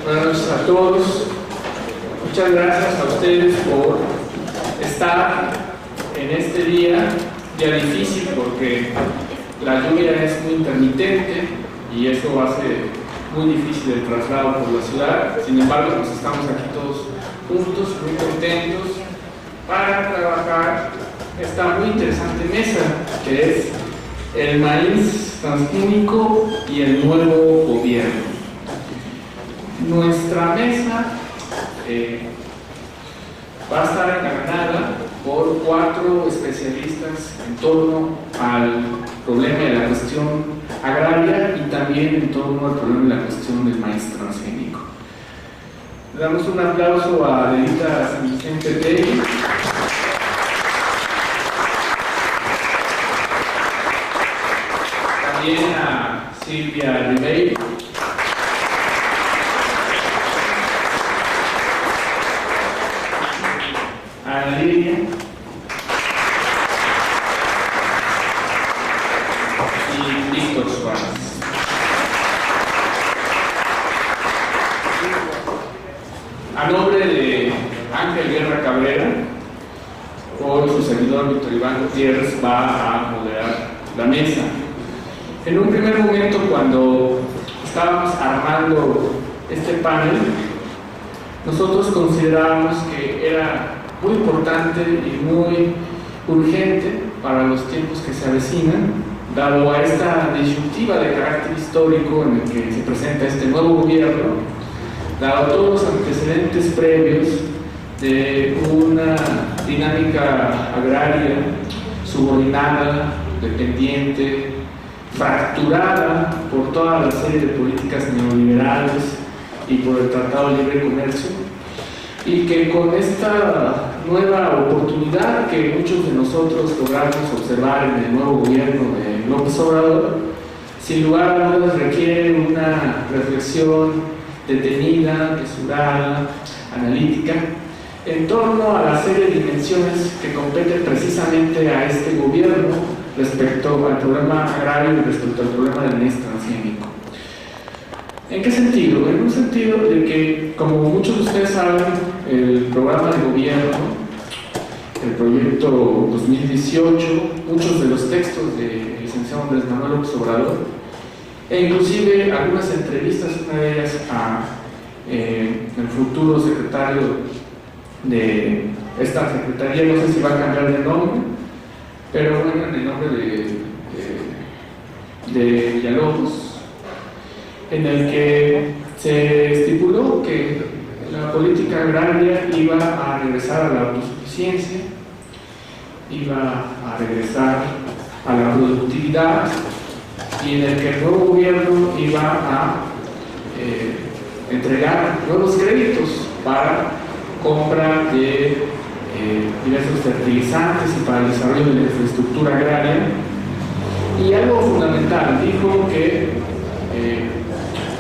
Buenas noches a todos. Muchas gracias a ustedes por estar en este día difícil, porque la lluvia es muy intermitente y eso hace muy difícil el traslado por la ciudad. Sin embargo, pues estamos aquí todos juntos, muy contentos para trabajar esta muy interesante mesa, que es el maíz transgénico y el nuevo gobierno. Nuestra mesa va a estar encarnada por 4 especialistas en torno al problema de la cuestión agraria y también en torno al problema de la cuestión del maíz transgénico. Le damos un aplauso a Adelita San Vicente Tegui, también a Silvia Ribeiro, a Ana Lidia y Víctor Suárez. A nombre de Ángel Guerra Cabrera, hoy su servidor Víctor Iván Gutiérrez va a moderar la mesa. En un primer momento, cuando estábamos armando este panel, nosotros considerábamos que era muy importante y muy urgente para los tiempos que se avecinan, dado a esta disyuntiva de carácter histórico en el que se presenta este nuevo gobierno, dado todos los antecedentes previos de una dinámica agraria subordinada, dependiente, fracturada por toda la serie de políticas neoliberales y por el Tratado de Libre Comercio, y que con esta nueva oportunidad que muchos de nosotros logramos observar en el nuevo gobierno de López Obrador, sin lugar a dudas requiere una reflexión detenida, mesurada, analítica, en torno a la serie de dimensiones que competen precisamente a este gobierno respecto al problema agrario y respecto al problema del maíz transgénico. ¿En qué sentido? En un sentido de que, como muchos de ustedes saben, el programa de gobierno, el proyecto 2018, muchos de los textos del licenciado Andrés Manuel López Obrador, e inclusive algunas entrevistas, una de ellas a el futuro secretario de esta secretaría, no sé si va a cambiar de nombre, pero bueno, en el nombre de Villalobos, en el que se estipuló que la política agraria iba a regresar a la autosuficiencia, iba a regresar a la productividad, y en el que el nuevo gobierno iba a entregar nuevos créditos para compra de diversos fertilizantes y para el desarrollo de la infraestructura agraria. Y algo fundamental, dijo que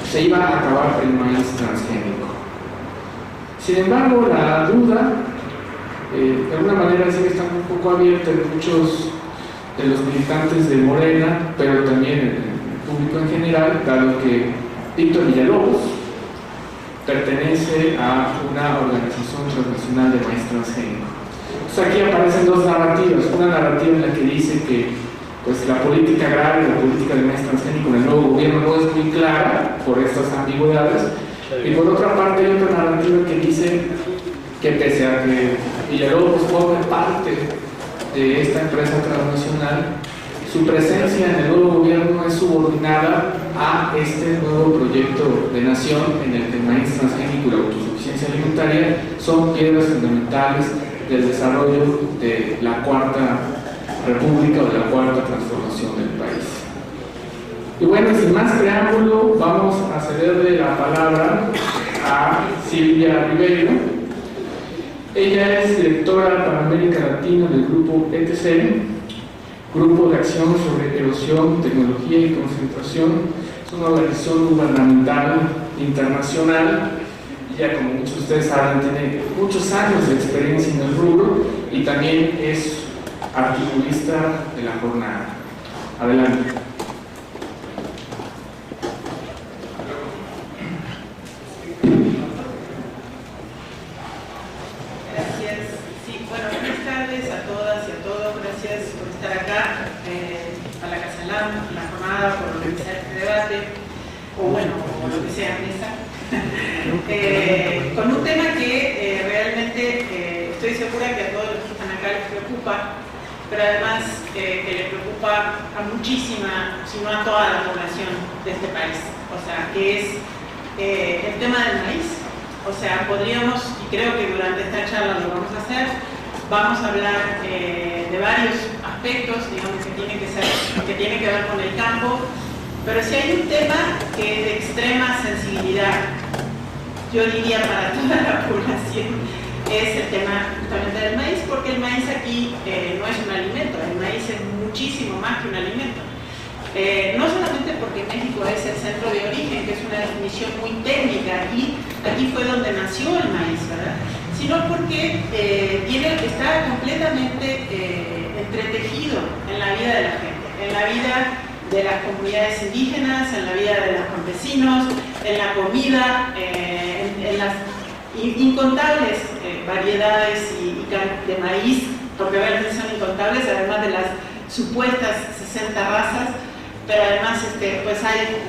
se iba a acabar el maíz transgénico. Sin embargo, la duda de alguna manera sigue estando un poco abierta en muchos de los militantes de Morena, pero también en el público en general, dado que Víctor Villalobos pertenece a una organización transnacional de maíz transgénico. Entonces aquí aparecen 2 narrativas, una narrativa en la que dice que pues, la política agraria, la política de maíz transgénico en el nuevo gobierno no es muy clara por estas ambigüedades, y por otra parte hay otra narrativa que dice que pese a que Villalobos forme parte de esta empresa transnacional, su presencia en el nuevo gobierno es subordinada a este nuevo proyecto de nación en el que el maíz transgénico y la autosuficiencia alimentaria son piedras fundamentales del desarrollo de la Cuarta República o de la Cuarta Transformación del país. Y bueno, sin más preámbulo, vamos a cederle la palabra a Silvia Ribeiro. Ella es directora para América Latina del grupo ETC, Grupo de Acción sobre Erosión, Tecnología y Concentración. Es una organización gubernamental internacional. Ella, como muchos de ustedes saben, tiene muchos años de experiencia en el rubro y también es articulista de la jornada. Adelante. Gracias. Sí, bueno, buenas tardes a todas y a todos. Gracias por estar acá a la Casa LAM, la jornada, por organizar este debate, o bueno, o lo que sea, mesa. Con un tema que realmente estoy segura que a todos los que están acá les preocupa, pero además que le preocupa a muchísima, si no a toda la población de este país. O sea, que es el tema del maíz. O sea, podríamos, y creo que durante esta charla lo vamos a hacer, vamos a hablar de varios aspectos, digamos, que tienen que ver con el campo, pero si hay un tema que es de extrema sensibilidad, yo diría para toda la población, es el tema justamente del maíz, porque el maíz aquí no es un alimento, el maíz es muchísimo más que un alimento. No solamente porque México es el centro de origen, que es una definición muy técnica, y aquí fue donde nació el maíz, ¿verdad? Sino porque está completamente entretejido en la vida de la gente, en la vida de las comunidades indígenas, en la vida de los campesinos, en la comida, en las incontables variedades de maíz, porque obviamente son incontables, además de las supuestas 60 razas, pero además pues hay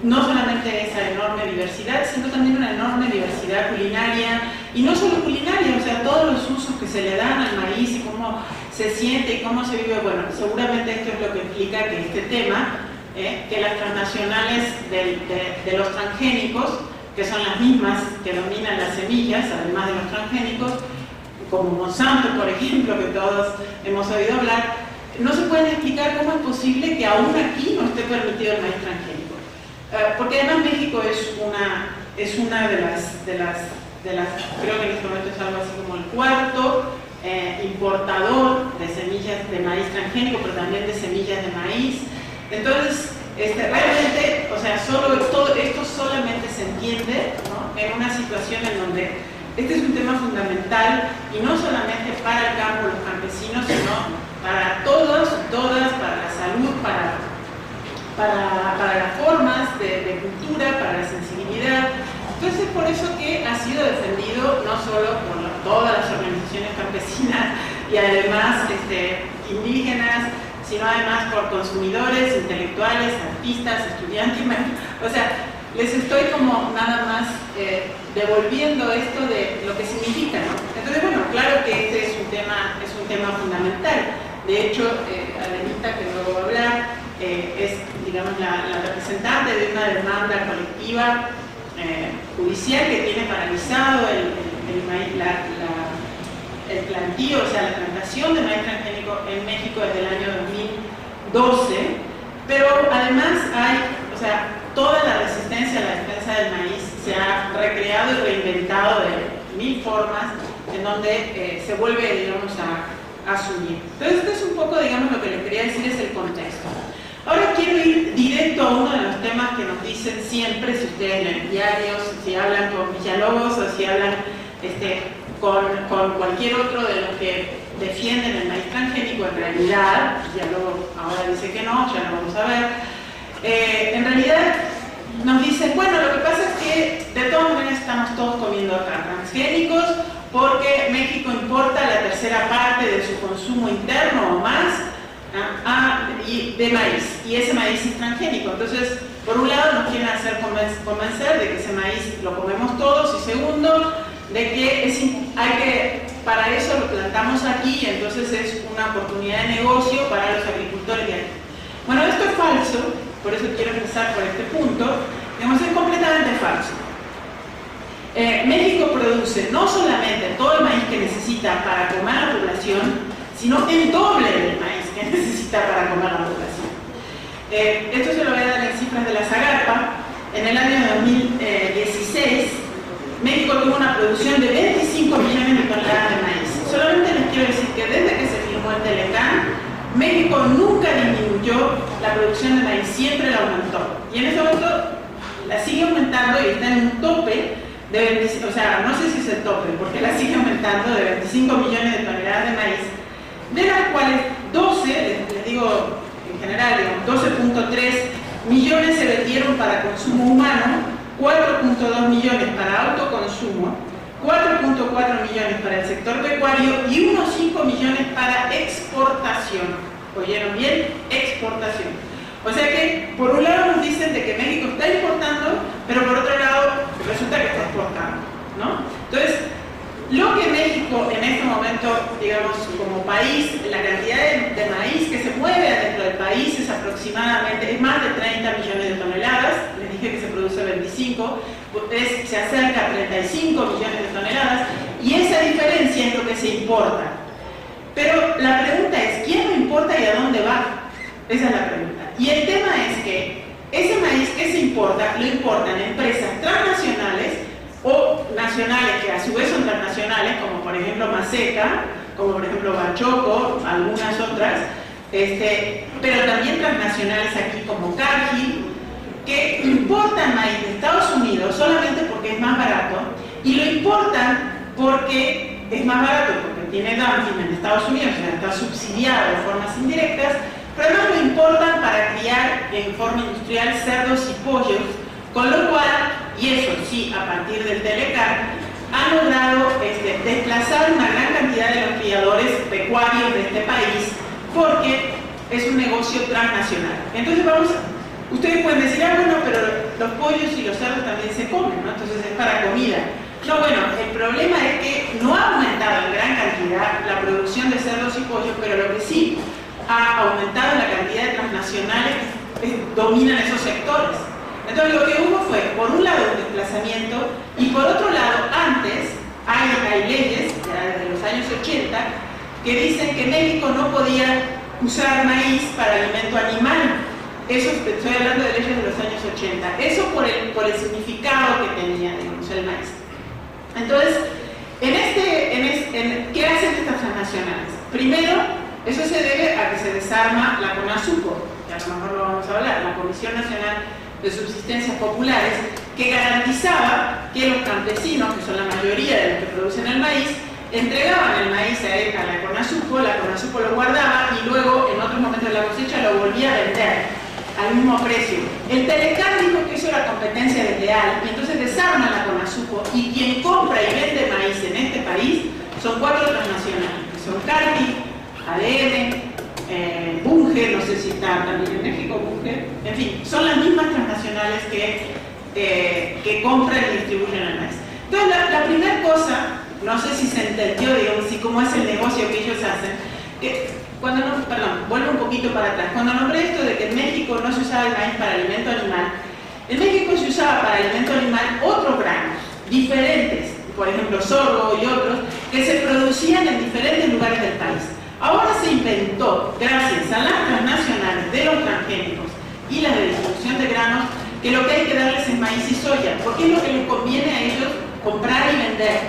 no solamente esa enorme diversidad, sino también una enorme diversidad culinaria, y no solo culinaria, o sea, todos los usos que se le dan al maíz y cómo se siente y cómo se vive. Bueno, seguramente esto es lo que implica que este tema, que las transnacionales de los transgénicos, que son las mismas que dominan las semillas, además de los transgénicos, como Monsanto, por ejemplo, que todos hemos oído hablar, no se pueden explicar cómo es posible que aún aquí no esté permitido el maíz transgénico. Porque además México es una de las, creo que en este momento es algo así como el cuarto importador de semillas de maíz transgénico, pero también de semillas de maíz. Entonces, realmente, o sea, esto solamente se entiende, ¿no?, en una situación en donde este es un tema fundamental, y no solamente para el campo, los campesinos, sino para todos, todas, para la salud, para las formas de cultura, para la sensibilidad. Entonces, por eso que ha sido defendido no solo por todas las organizaciones campesinas y además indígenas, sino además por consumidores, intelectuales, artistas, estudiantes. O sea, les estoy como nada más devolviendo esto de lo que significa, ¿no? Entonces, bueno, claro que este es un tema fundamental. De hecho, Adelita, que luego va a hablar, es, digamos, la representante de una demanda colectiva judicial que tiene paralizado el plantío, o sea, la plantación de maíz transgénico en México desde el año 2012, pero además o sea, toda la resistencia a la defensa del maíz se ha recreado y reinventado de mil formas, en donde se vuelve, digamos, a asumir. Entonces, este es un poco, digamos, lo que les quería decir, es el contexto. Ahora quiero ir directo a uno de los temas que nos dicen siempre, si ustedes leen diarios, si hablan con Villalobos o si hablan con cualquier otro de los que defienden el maíz transgénico. En realidad, Villalobos ahora dice que no, ya lo vamos a ver, en realidad nos dicen, bueno, lo que pasa es que de todas maneras estamos todos comiendo transgénicos porque México importa la tercera parte de su consumo interno o más de maíz, y ese maíz es transgénico. Entonces, por un lado nos quieren hacer convencer de que ese maíz lo comemos todos, y segundo, de que para eso lo plantamos aquí, y entonces es una oportunidad de negocio para los agricultores de aquí. Bueno, esto es falso, por eso quiero empezar por este punto. Digamos, es completamente falso. México produce no solamente todo el maíz que necesita para comer a la población, sino el doble del maíz que necesita para comer a la población. Esto se lo voy a dar en cifras de la Zagarpa. En el año 2016, México tuvo una producción de 25 millones de toneladas de maíz. Solamente les quiero decir que desde que se firmó el Telecán, México nunca disminuyó la producción de maíz, siempre la aumentó. Y en este momento la sigue aumentando y está en un tope de 25, o sea, no sé si es el tope, porque la sigue aumentando, de 25 millones de toneladas de maíz, de las cuales 12, les digo en general, 12.3 millones se vendieron para consumo humano, 4.2 millones para autoconsumo, 4.4 millones para el sector pecuario y unos 5 millones para exportación. ¿Oyeron bien? Exportación. O sea que, por un lado nos dicen de que México está importando, pero por otro lado resulta que está exportando, ¿no? Entonces, lo que México en este momento, digamos, como país, la cantidad de maíz que se mueve dentro del país es aproximadamente, es más de 30 millones de toneladas, les dije que se produce 25, se acerca a 35 millones de toneladas, y esa diferencia es lo que se importa. Pero la pregunta es, ¿quién lo importa y a dónde va? Esa es la pregunta. Y el tema es que ese maíz que se importa, lo importan empresas transnacionales o nacionales que a su vez son transnacionales, como por ejemplo Maceta, como por ejemplo Bachoco, algunas otras, pero también transnacionales aquí como Cargill, que importan maíz de Estados Unidos solamente porque es más barato, y lo importan porque es más barato, porque tiene dumping en Estados Unidos, o sea, está subsidiado de formas indirectas, pero además lo importan para criar en forma industrial cerdos y pollos, con lo cual, y eso sí, a partir del Telecar, han logrado desplazar una gran cantidad de los criadores pecuarios de este país, porque es un negocio transnacional. Entonces ustedes pueden decir, bueno, pero los pollos y los cerdos también se comen, ¿no? Entonces es para comida. No, bueno, el problema es que no ha aumentado en gran cantidad la producción de cerdos y pollos, pero lo que sí ha aumentado la cantidad de transnacionales que dominan esos sectores. Entonces lo que hubo fue, por un lado, un desplazamiento, y por otro lado, antes hay leyes, ya desde los años 80, que dicen que México no podía usar maíz para alimento animal. Eso, estoy hablando de leyes de los años 80. Eso por el significado que tenía, digamos, el maíz. Entonces, ¿qué hacen estas transnacionales? Primero, eso se debe a que se desarma la CONASUPO, que a lo mejor lo vamos a hablar, la Comisión Nacional de Subsistencias Populares, que garantizaba que los campesinos, que son la mayoría de los que producen el maíz, entregaban el maíz a la CONASUPO lo guardaba y luego en otros momentos de la cosecha lo volvía a vender al mismo precio. El Telecar dijo que eso era competencia desleal y entonces desarma la CONASUPO, y quien compra y vende maíz en este país son 4 transnacionales, que son Cargill, ADM, Bunge, no sé si está también en México, Bunge, en fin, son las mismas transnacionales que compran y distribuyen el maíz. Entonces, la primera cosa, no sé si se entendió, digamos, y cómo es el negocio que ellos hacen, vuelvo un poquito para atrás. Cuando nombré esto de que en México no se usaba el maíz para alimento animal, en México se usaba para alimento animal otros granos, diferentes, por ejemplo sorgo y otros, que se producían en diferentes lugares del país. Ahora se inventó, gracias a las transnacionales de los transgénicos y las de distribución de granos, que lo que hay que darles es maíz y soya, porque es lo que les conviene a ellos comprar y vender.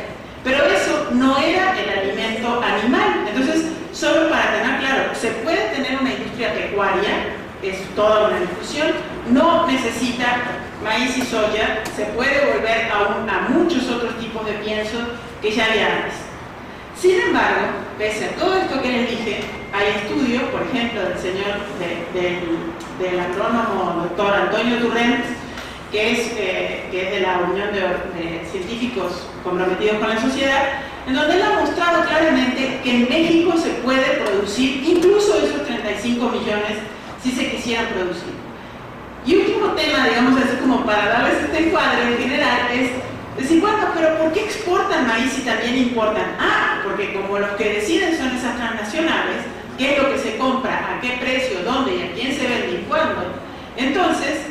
Pero eso no era el alimento animal. Entonces, solo para tener claro, se puede tener una industria pecuaria, es toda una discusión, no necesita maíz y soya, se puede volver a muchos otros tipos de pienso que ya había antes. Sin embargo, pese a todo esto que les dije, hay estudios, por ejemplo, del agrónomo doctor Antonio Turrent, que es de la Unión de Científicos Comprometidos con la Sociedad, en donde él ha mostrado claramente que en México se puede producir incluso esos 35 millones si se quisieran producir. Y último tema, digamos así como para darles este encuadre en general, es decir, bueno, pero ¿por qué exportan maíz y también importan? Porque como los que deciden son esas transnacionales, qué es lo que se compra, a qué precio, dónde y a quién se vende y cuándo, entonces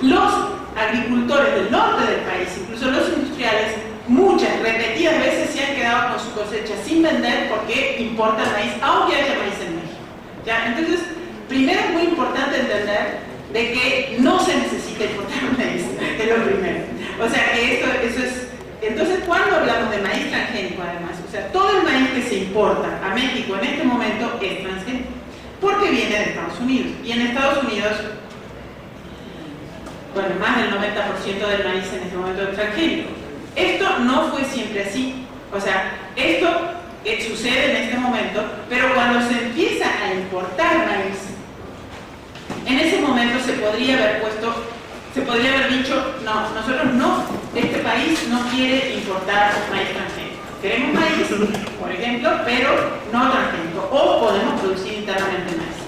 los agricultores del norte del país, incluso los industriales, muchas, repetidas veces se han quedado con su cosecha sin vender porque importan maíz, aunque haya maíz en México. ¿Ya? Entonces, primero es muy importante entender de que no se necesita importar maíz, es lo primero. O sea, que eso es... Entonces, ¿cuándo hablamos de maíz transgénico además? O sea, todo el maíz que se importa a México en este momento es transgénico, porque viene de Estados Unidos. Y en Estados Unidos, bueno, más del 90% del maíz en este momento es transgénico. Esto no fue siempre así. O sea, esto sucede en este momento, pero cuando se empieza a importar maíz, en ese momento se podría haber puesto se podría haber dicho, no, nosotros no, este país no quiere importar maíz transgénico. Queremos maíz, por ejemplo, pero no transgénico, o podemos producir internamente maíz.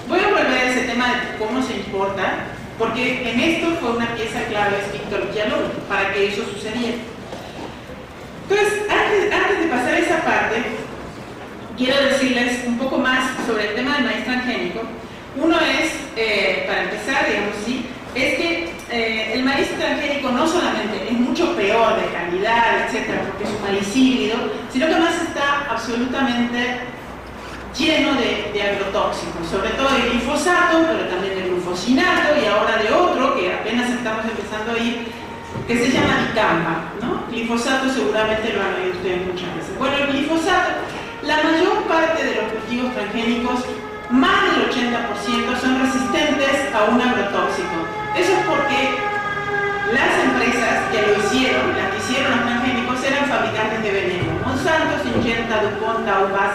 Voy a volver a ese tema de cómo se importa, porque en esto fue una pieza clave es Víctor Villalobos, para que eso sucediera. Entonces, antes de pasar a esa parte, quiero decirles un poco más sobre el tema del maíz transgénico. Uno es, para empezar, digamos así, es que el maíz transgénico no solamente es mucho peor de calidad, etcétera, porque es un maíz híbrido, sino que además está absolutamente lleno de agrotóxicos, sobre todo de glifosato, pero también de glufosinato y ahora de otro que apenas estamos empezando a oír, que se llama dicamba, ¿no? Glifosato seguramente lo han oído ustedes muchas veces. Bueno, el glifosato, la mayor parte de los cultivos transgénicos, más del 80% son resistentes a un agrotóxico. Eso es porque las empresas que lo hicieron, las que hicieron los transgénicos, eran fabricantes de veneno. Monsanto, Syngenta, DuPont, Aubas,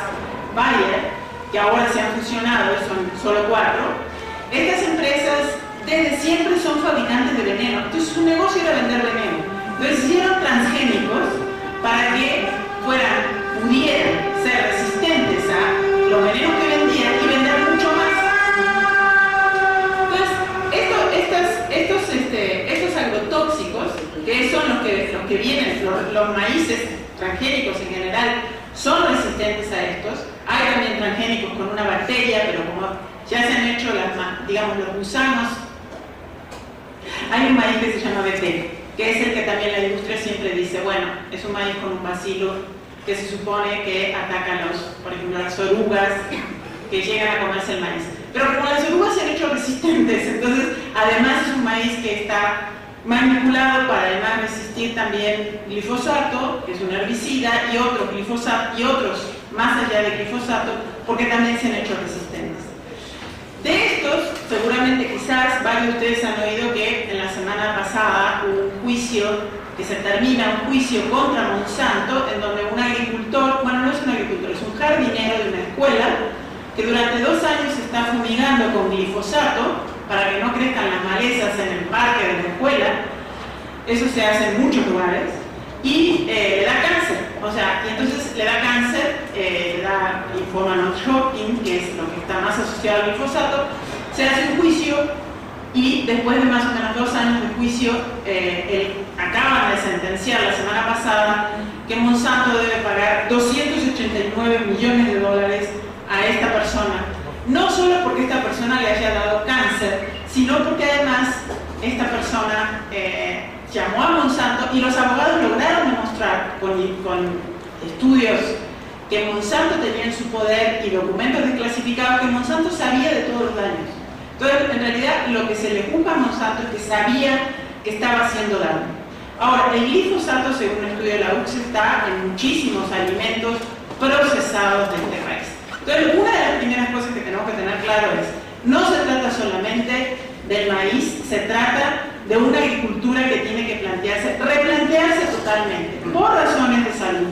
Bayer, que ahora se han fusionado, son solo 4. Estas empresas desde siempre son fabricantes de veneno. Entonces su negocio era vender veneno. Entonces hicieron transgénicos para que pudieran ser resistentes a los venenos que vendían y vender mucho más. Entonces, estos agrotóxicos, que son los que vienen, los maíces transgénicos en general, son resistentes a estos. Hay también transgénicos con una bacteria, pero como ya se han hecho los gusanos, hay un maíz que se llama BT, que es el que también la industria siempre dice, bueno, es un maíz con un bacilo que se supone que ataca por ejemplo, las orugas que llegan a comerse el maíz. Pero como las orugas se han hecho resistentes, entonces además es un maíz que está manipulado para además resistir también glifosato, que es un herbicida, y otros glifosato, y otros más allá de glifosato, porque también se han hecho resistentes. De estos, seguramente quizás varios de ustedes han oído que en la semana pasada hubo un juicio, que se termina un juicio contra Monsanto, en donde un agricultor, bueno, no es un agricultor, es un jardinero de una escuela, que durante 2 años está fumigando con glifosato para que no crezcan las malezas en el parque de la escuela. Eso se hace en muchos lugares y le da cáncer. O sea, y entonces le da cáncer, le da linfoma non-Hodgkin, que es lo que está más asociado al glifosato. Se hace un juicio y después de más o menos 2 años de juicio, acaban de sentenciar la semana pasada que Monsanto debe pagar $289 millones a esta persona, no solo porque esta persona le haya dado cáncer, sino porque además esta persona llamó a Monsanto y los abogados lograron demostrar con estudios que Monsanto tenía en su poder y documentos desclasificados que Monsanto sabía de todos los daños. Entonces, en realidad, lo que se le culpa a Monsanto es que sabía que estaba haciendo daño. Ahora, el glifosato, según un estudio de la UCS, está en muchísimos alimentos procesados de este país. Entonces, una de las primeras cosas que tenemos que tener claro es, no se trata solamente del maíz, se trata de una agricultura que tiene que replantearse totalmente, por razones de salud,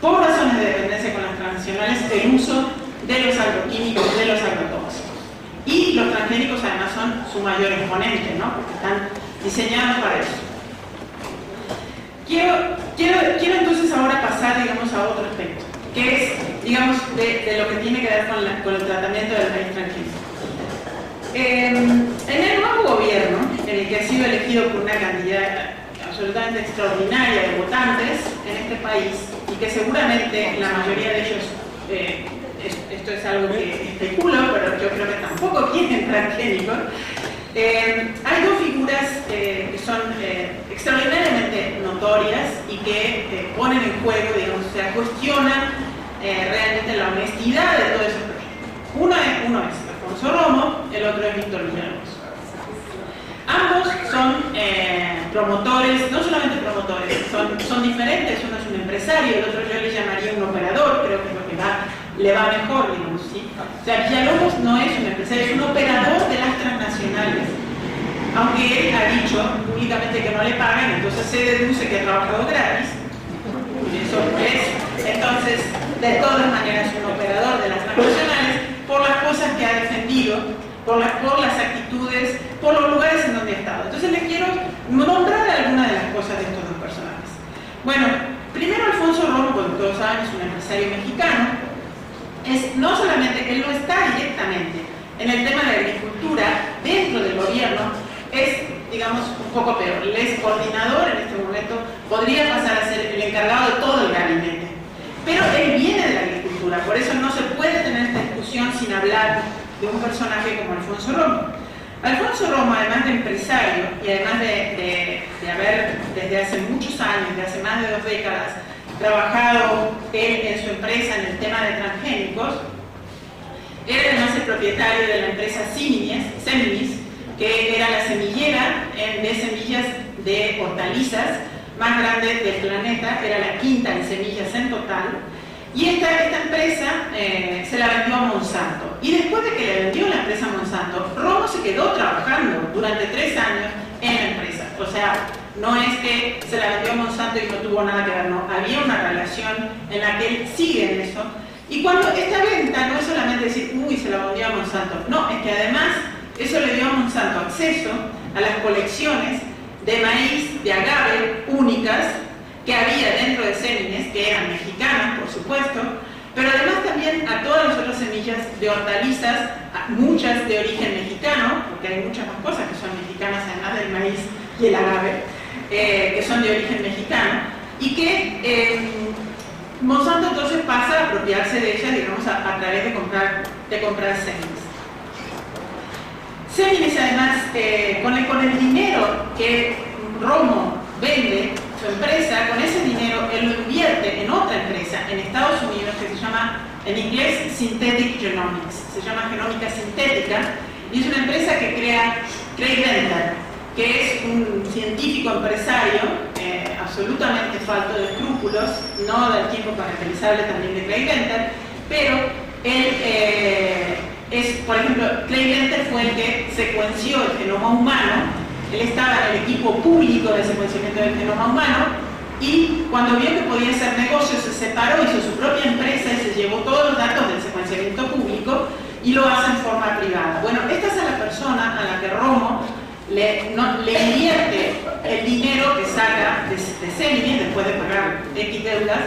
por razones de dependencia con las transnacionales, el uso de los agroquímicos, de los agrotóxicos. Y los transgénicos además son su mayor exponente, ¿no? Porque están diseñados para eso. Quiero entonces ahora pasar, digamos, a otro aspecto, que es, digamos, de lo que tiene que ver con el tratamiento del maíz transgénico. En el nuevo gobierno, en el que ha sido elegido por una cantidad absolutamente extraordinaria de votantes en este país, y que seguramente la mayoría de ellos, esto es algo que especulo, pero yo creo que tampoco quieren transgénicos, hay 2 figuras que son extraordinariamente notorias y que ponen en juego, digamos, o sea, cuestionan realmente la honestidad de todo ese proyecto. Uno es Alfonso Romo, el otro es Víctor Villalobos. Ambos son promotores, no solamente promotores, son diferentes. Uno es un empresario, el otro yo le llamaría un operador, creo que es lo que le va mejor, digamos, ¿sí? O sea, Villalobos no es un empresario, es un operador de las transnacionales. Aunque él ha dicho públicamente que no le pagan, entonces se deduce que ha trabajado gratis. Eso es. Entonces, de todas maneras, un operador de las transnacionales por las cosas que ha defendido, por las actitudes, por los lugares en donde ha estado. Entonces les quiero nombrar algunas de las cosas de estos dos personajes. Bueno, primero Alfonso Romo, como todos saben, es un empresario mexicano. No solamente, él no está directamente en el tema de la agricultura dentro del gobierno, es, digamos, un poco peor. Él es coordinador en este momento, podría pasar a ser el encargado de todo el gabinete. Pero él viene de la agricultura, por eso no se puede tener esta discusión sin hablar de un personaje como Alfonso Romo. Alfonso Romo, además de empresario y además de haber desde hace muchos años, desde hace más de 2 décadas, trabajado él en su empresa en el tema de transgénicos, era además el propietario de la empresa Seminis, que era la semillera de semillas de hortalizas más grande del planeta, era la quinta en semillas en total, y esta empresa se la vendió a Monsanto. Y después de que le vendió la empresa a Monsanto, Romo se quedó trabajando durante 3 años en la empresa. O sea, no es que se la vendió a Monsanto y no tuvo nada que ver, no. Había una relación en la que él sigue en eso. Y cuando esta venta no es solamente decir, uy, se la vendió a Monsanto. No, es que además eso le dio a Monsanto acceso a las colecciones de maíz, de agave únicas que había dentro de Seminis, que eran mexicanas, por supuesto, pero además también a todas las otras semillas de hortalizas, muchas de origen mexicano, porque hay muchas más cosas que son mexicanas además del maíz y el agave, que son de origen mexicano, y que Monsanto entonces pasa a apropiarse de ellas, digamos, a través de comprar Seminis. Seminis además, con el dinero que Romo vende su empresa, con ese dinero él lo invierte en otra empresa en Estados Unidos que se llama, en inglés, Synthetic Genomics, se llama genómica sintética, y es una empresa que crea Craig Venter, que es un científico empresario absolutamente falto de escrúpulos, no del tiempo caracterizable también de Craig Venter, pero él por ejemplo, Craig Venter fue el que secuenció el genoma humano. Él estaba en el equipo público de secuenciamiento del genoma humano y cuando vio que podía hacer negocio se separó, hizo su propia empresa y se llevó todos los datos del secuenciamiento público y lo hace en forma privada. Bueno, esta es a la persona a la que Romo le invierte el dinero que saca de Seminis después de pagar X deudas,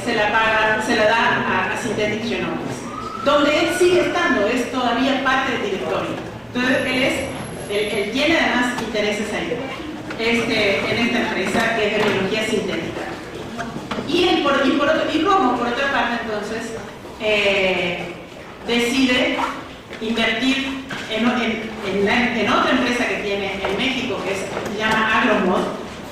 se la da a Synthetic Genomics, donde él sigue estando, es todavía parte del directorio. Entonces él tiene además intereses ahí, en esta empresa que es de biología sintética. Y Romo, por otra parte, entonces, decide invertir en otra empresa que tiene en México, que se llama Agromod,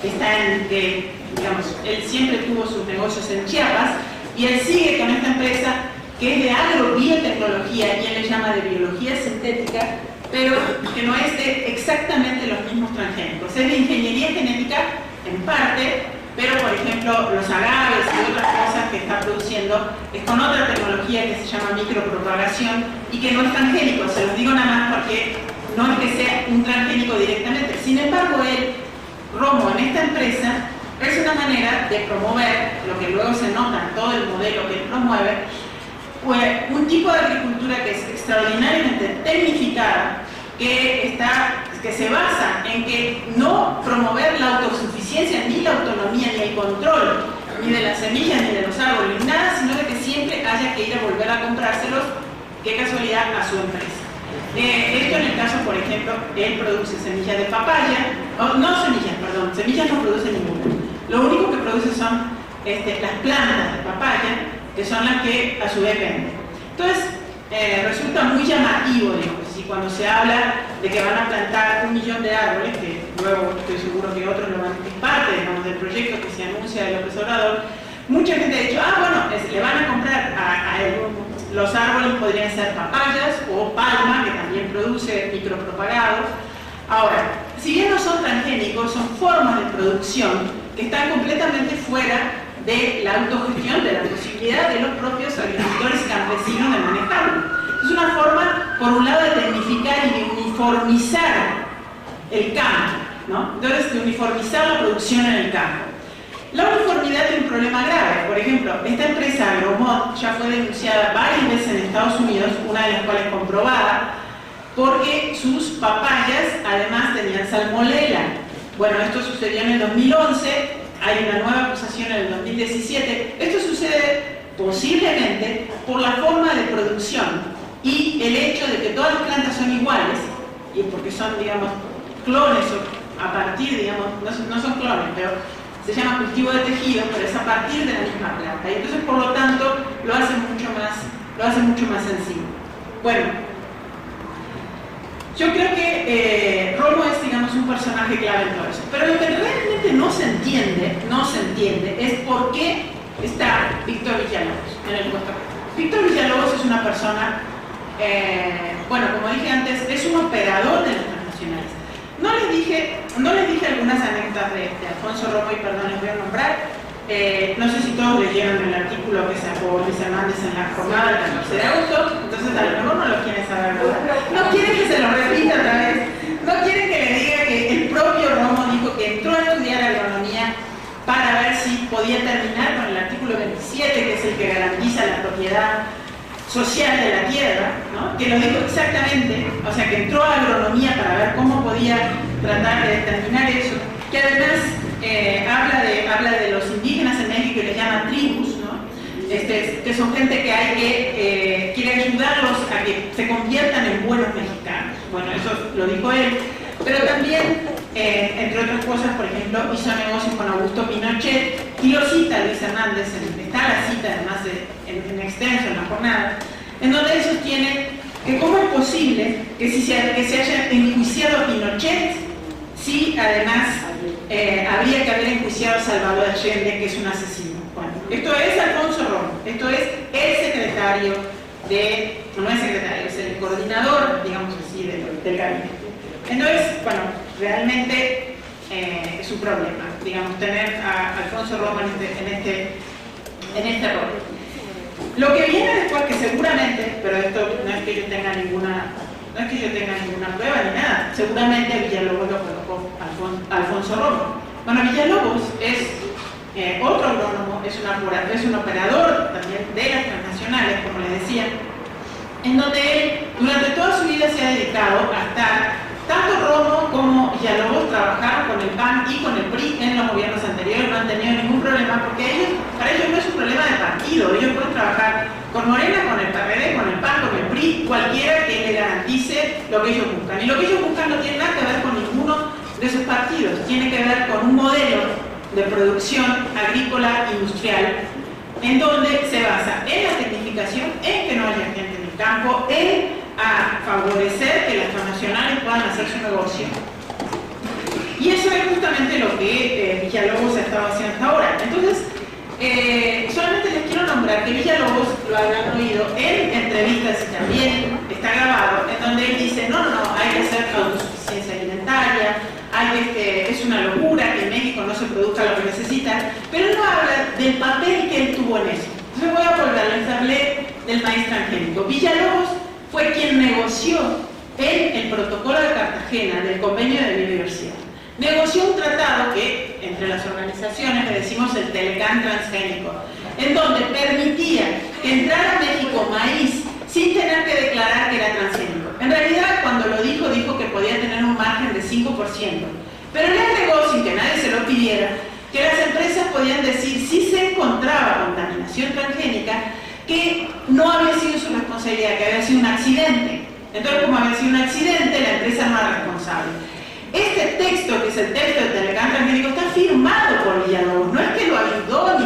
que digamos, él siempre tuvo sus negocios en Chiapas, y él sigue con esta empresa que es de agrobiotecnología, y él le llama de biología sintética, pero que no es de exactamente los mismos transgénicos. Es de ingeniería genética en parte, pero por ejemplo los agaves y otras cosas que está produciendo es con otra tecnología que se llama micropropagación y que no es transgénico. Se los digo nada más porque no es que sea un transgénico directamente. Sin embargo, Romo en esta empresa es una manera de promover lo que luego se nota en todo el modelo que él promueve, pues un tipo de agricultura que es extraordinariamente tecnificada, que se basa en que no promover la autosuficiencia, ni la autonomía, ni el control, ni de las semillas, ni de los árboles, ni nada, sino de que siempre haya que ir a volver a comprárselos, qué casualidad, a su empresa. Esto en el caso, por ejemplo, él produce semillas de papaya, semillas no produce ninguna. Lo único que produce son las plantas de papaya, que son las que a su vez venden. Entonces, resulta muy llamativo, digamos, y cuando se habla de que van a plantar 1 millón de árboles, que luego estoy seguro que otros lo van a, es parte, digamos, del proyecto que se anuncia de López Obrador, mucha gente ha dicho, le van a comprar a él. Los árboles podrían ser papayas o palma, que también produce micropropagados. Ahora, si bien no son transgénicos, son formas de producción que están completamente fuera de la autogestión, de la posibilidad de los propios agricultores campesinos de manejarlo. Es una forma, por un lado, de tecnificar y de uniformizar el campo, ¿no? Entonces, de uniformizar la producción en el campo. La uniformidad tiene un problema grave. Por ejemplo, esta empresa Agromod ya fue denunciada varias veces en Estados Unidos, una de las cuales comprobada, porque sus papayas además tenían salmonela. Bueno, esto sucedió en el 2011, hay una nueva acusación en el 2017. Esto sucede posiblemente por la forma de producción y el hecho de que todas las plantas son iguales, y porque son, digamos, clones o a partir, digamos, no son clones, pero se llama cultivo de tejido, pero es a partir de la misma planta. Y entonces, por lo tanto, lo hace mucho más sencillo. Bueno, yo creo que Romo es, digamos, un personaje clave en todo eso. Pero lo que realmente no se entiende es por qué está Víctor Villalobos en el puesto. Víctor Villalobos es una persona, bueno, como dije antes, es un operador de las transnacionales. No les dije algunas anécdotas de Alfonso Romo, y perdón, les voy a nombrar. No sé si todos leyeron el artículo que sacó Luis Hernández en la jornada del 14 de agosto, entonces a lo mejor no lo quieren saber, ¿verdad? No quieren que se lo repita otra vez, no quieren que le diga que el propio Romo dijo que entró a estudiar agronomía para ver si podía terminar con el artículo 27, que es el que garantiza la propiedad social de la tierra, ¿no? Que lo dijo exactamente, o sea, que entró a agronomía para ver cómo podía tratar de determinar eso, que además habla de los indígenas en México y les llama tribus, ¿no? Que son gente que hay que quiere ayudarlos a que se conviertan en buenos mexicanos. Bueno, eso lo dijo él, pero también, entre otras cosas, por ejemplo, hizo negocios con Augusto Pinochet, y lo cita Luis Hernández, está la cita además en extenso en la jornada, en donde él sostiene que cómo es posible que se haya enjuiciado a Pinochet si además habría que haber enjuiciado a Salvador Allende, que es un asesino. Bueno, esto es Alfonso Romo, esto es el secretario no es secretario, es el coordinador, digamos así, del gabinete. Entonces, bueno, realmente es un problema, digamos, tener a Alfonso Romo en este rol. Lo que viene después, que seguramente, pero esto no es que yo tenga ninguna prueba ni nada, seguramente Villalobos lo colocó Alfonso Romo. Bueno, Villalobos es otro agrónomo, es un operador también de las transnacionales, como les decía, en donde él durante toda su vida se ha dedicado a estar. Tanto Romo como Villalobos trabajaron con el PAN y con el PRI en los gobiernos anteriores, no han tenido ningún problema, porque para ellos no es un problema de partido, ellos pueden trabajar con Morena, con el PRD, con el PAN, con el PRI, cualquiera que le garantice lo que ellos buscan. Y lo que ellos buscan no tiene nada que ver con ninguno de esos partidos, tiene que ver con un modelo de producción agrícola industrial en donde se basa en la tecnificación, en que no haya gente en el campo, en favorecer que las transnacionales puedan hacer su negocio. Y eso es justamente lo que Villalobos ha estado haciendo hasta ahora. Entonces, solamente les quiero nombrar que Villalobos, lo habrán oído en entrevistas y también está grabado, en donde él dice, no, hay que hacer autosuficiencia alimentaria, es una locura que en México no se produzca lo que necesitan, pero él no habla del papel que él tuvo en eso. Entonces voy a volver, les hablé del maíz transgénico. Villalobos fue quien negoció el protocolo de Cartagena del convenio de biodiversidad. Negoció un tratado que, entre las organizaciones, le decimos el Telecán transgénico, en donde permitía que entrara a México maíz sin tener que declarar que era transgénico. En realidad, cuando lo dijo que podía tener un margen de 5%, pero le agregó, sin que nadie se lo pidiera, que las empresas podían decir si se encontraba contaminación transgénica, que no había sido su responsabilidad, que había sido un accidente. Entonces, como había sido un accidente, la empresa no era responsable. Este texto, que es el texto del Telecán transgénico, está firmado por Villalobos. No es que lo ayudó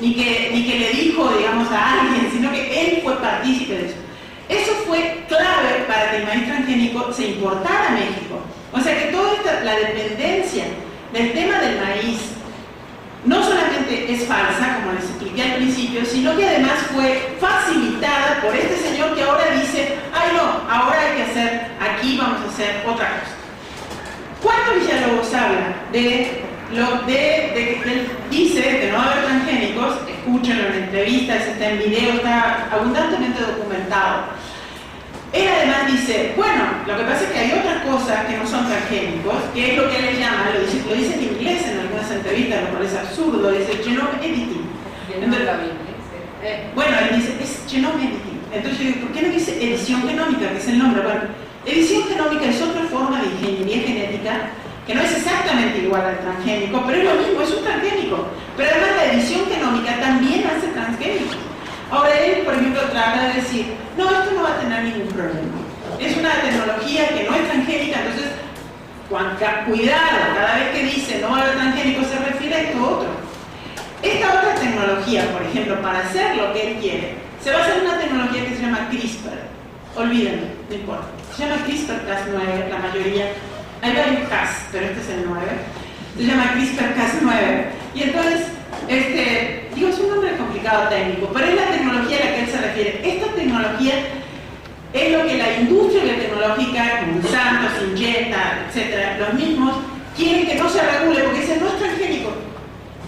ni que le dijo, digamos, a alguien, sino que él fue partícipe de eso. Eso fue clave para que el maíz transgénico se importara a México. O sea que toda la dependencia del tema del maíz no solamente es falsa, como les expliqué al principio, sino que además fue facilitada por este señor que ahora dice, ay no, ahora hay que hacer, aquí vamos a hacer otra cosa. Cuando Villalobos habla de que él dice que no va a haber transgénicos, escúchenlo en entrevistas, está en video, está abundantemente documentado. Él además dice, bueno, lo que pasa es que hay otras cosas que no son transgénicos, que es lo que él llama, lo dice en inglés en algunas entrevistas, lo cual es absurdo, dice genome editing. Entonces, bueno, él dice, es genome editing. Entonces yo digo, ¿por qué no dice edición genómica, que es el nombre? Bueno, Edición genómica es otra forma de ingeniería genética que no es exactamente igual al transgénico, pero es lo mismo, es un transgénico. Pero además la edición genómica también hace transgénicos. Ahora él, por ejemplo, trata de decir, no, esto no va a tener ningún problema. Es una tecnología que no es transgénica, entonces, cuidado, cada vez que dice no va a haber transgénico se refiere a esto otro. Esta otra tecnología, por ejemplo, para hacer lo que él quiere, se basa en una tecnología que se llama CRISPR. Olvídenlo, no importa. Se llama CRISPR-Cas9, la mayoría. Hay varios Cas, pero este es el 9. Se llama CRISPR-Cas9. Y entonces, digo, es un nombre complicado técnico, pero es la tecnología a la que él se refiere. Esta tecnología es lo que la industria biotecnológica, Monsanto, Syngenta, etcétera, los mismos, quieren que no se regule porque dicen no es transgénico.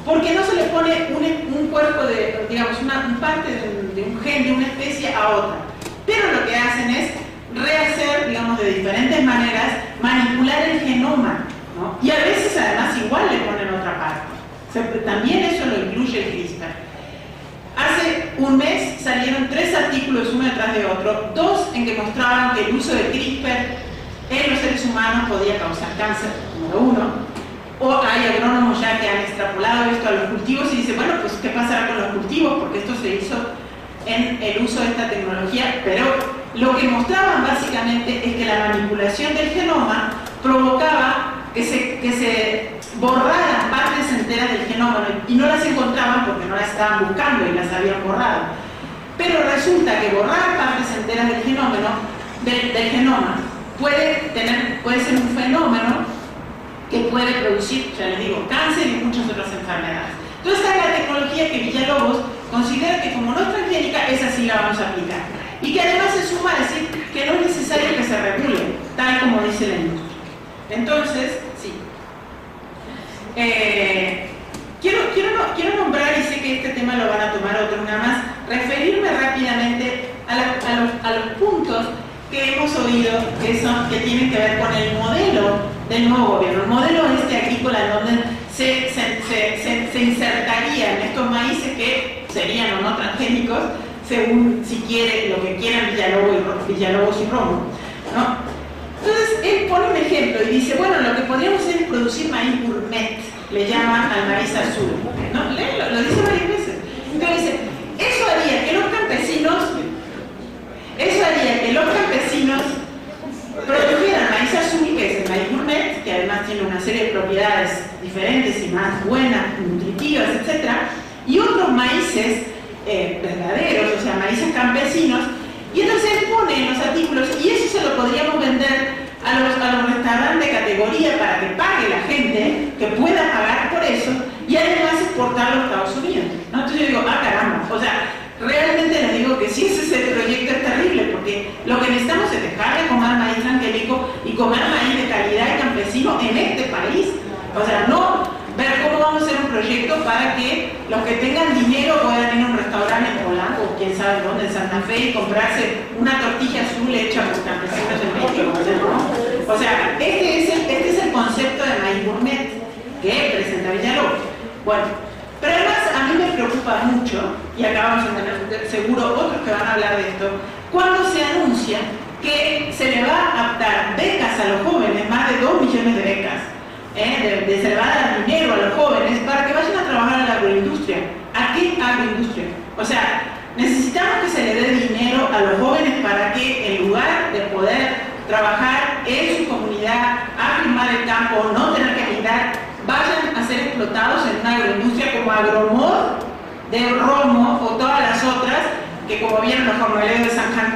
Porque no se le pone un cuerpo de, digamos, una parte de un gen, de una especie a otra. Pero lo que hacen es rehacer, digamos, de diferentes maneras, manipular el genoma, ¿no? Y a veces además igual le ponen otra parte. También eso lo incluye el CRISPR. Hace un mes salieron 3 artículos uno detrás de otro, 2 en que mostraban que el uso de CRISPR en los seres humanos podía causar cáncer, número 1. O hay agrónomos ya que han extrapolado esto a los cultivos y dicen, bueno, pues ¿qué pasará con los cultivos? Porque esto se hizo en el uso de esta tecnología, pero lo que mostraban básicamente es que la manipulación del genoma provocaba que se borraran partes enteras del genoma y no las encontraban porque no las estaban buscando y las habían borrado. Pero resulta que borrar partes enteras del genoma puede ser un fenómeno que puede producir, ya les digo, cáncer y muchas otras enfermedades. Entonces esta es la tecnología que Villalobos considera que como no es transgénica, esa sí la vamos a aplicar. Y que además se suma a decir que no es necesario que se regule, tal como dice la industria. Entonces, sí. Quiero nombrar, y sé que este tema lo van a tomar otros, nada más referirme rápidamente a los puntos que hemos oído que tienen que ver con el modelo del nuevo gobierno, el modelo agrícola donde se insertarían estos maíces que serían o no transgénicos, según si quiere lo que quieran Villalobos y Romo, ¿no? Entonces él pone un ejemplo y dice, bueno, lo que podríamos hacer es producir maíz gourmet, le llaman al maíz azul, ¿no? Léelo, lo dice varias veces. Entonces dice, eso haría que los campesinos produjeran maíz azul, que es el maíz gourmet, que además tiene una serie de propiedades diferentes y más buenas, nutritivas, etc. Y otros maíces verdaderos, o sea, maíces campesinos. Y entonces él pone en los artículos, y eso se lo podríamos vender a los restaurantes de categoría para que pague la gente, que pueda pagar por eso, y además exportarlo a Estados Unidos, ¿no? Entonces yo digo, caramba, o sea, realmente les digo que si ese es el proyecto es terrible, porque lo que necesitamos es dejar de comer maíz transgénico y comer maíz de calidad y campesino en este país. O sea, no ver cómo vamos a hacer un proyecto para que los que tengan dinero puedan ir a un restaurante en Polanco o quién sabe dónde, en Santa Fe, y comprarse una tortilla azul hecha por campesinos en México, ¿no? O sea, este es el concepto de maíz gourmet que presenta Villalobos. Bueno, pero además a mí me preocupa mucho, y acá vamos a tener seguro otros que van a hablar de esto, cuando se anuncia que se le va a dar becas a los jóvenes, más de 2 millones de becas, se le va a dar dinero a los jóvenes para que vayan a trabajar en la agroindustria. ¿A qué agroindustria? O sea, necesitamos que se le dé dinero a los jóvenes para que en lugar de poder trabajar en su comunidad, a firmar el campo, no tener que migrar, vayan a ser explotados en una agroindustria como Agromor, de Romo o todas las otras, que como vieron los jornaleros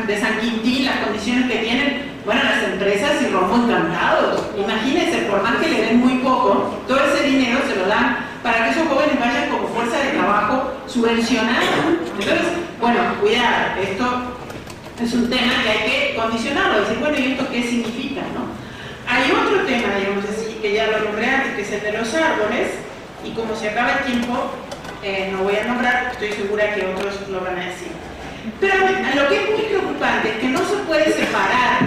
de San Quintín, las condiciones que tienen, bueno, las empresas y Romo encantados. Imagínense, por más que le den muy poco, todo ese dinero se lo dan para que esos jóvenes vayan como fuerza de trabajo subvencionada. Entonces, bueno, cuidado, esto es un tema que hay que condicionarlo, decir, bueno, ¿y esto qué significa, no? Hay otro tema, digamos así, que ya lo nombré antes, que es el de los árboles, y como se acaba el tiempo, no voy a nombrar, estoy segura que otros lo van a decir. Pero lo que es muy preocupante es que no se puede separar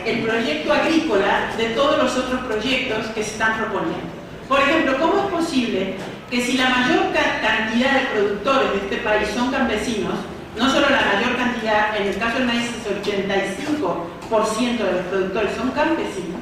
el proyecto agrícola de todos los otros proyectos que se están proponiendo. Por ejemplo, ¿cómo es posible que si la mayor cantidad de productores de este país son campesinos, no solo la mayor cantidad, en el caso del maíz es 85% de los productores son campesinos,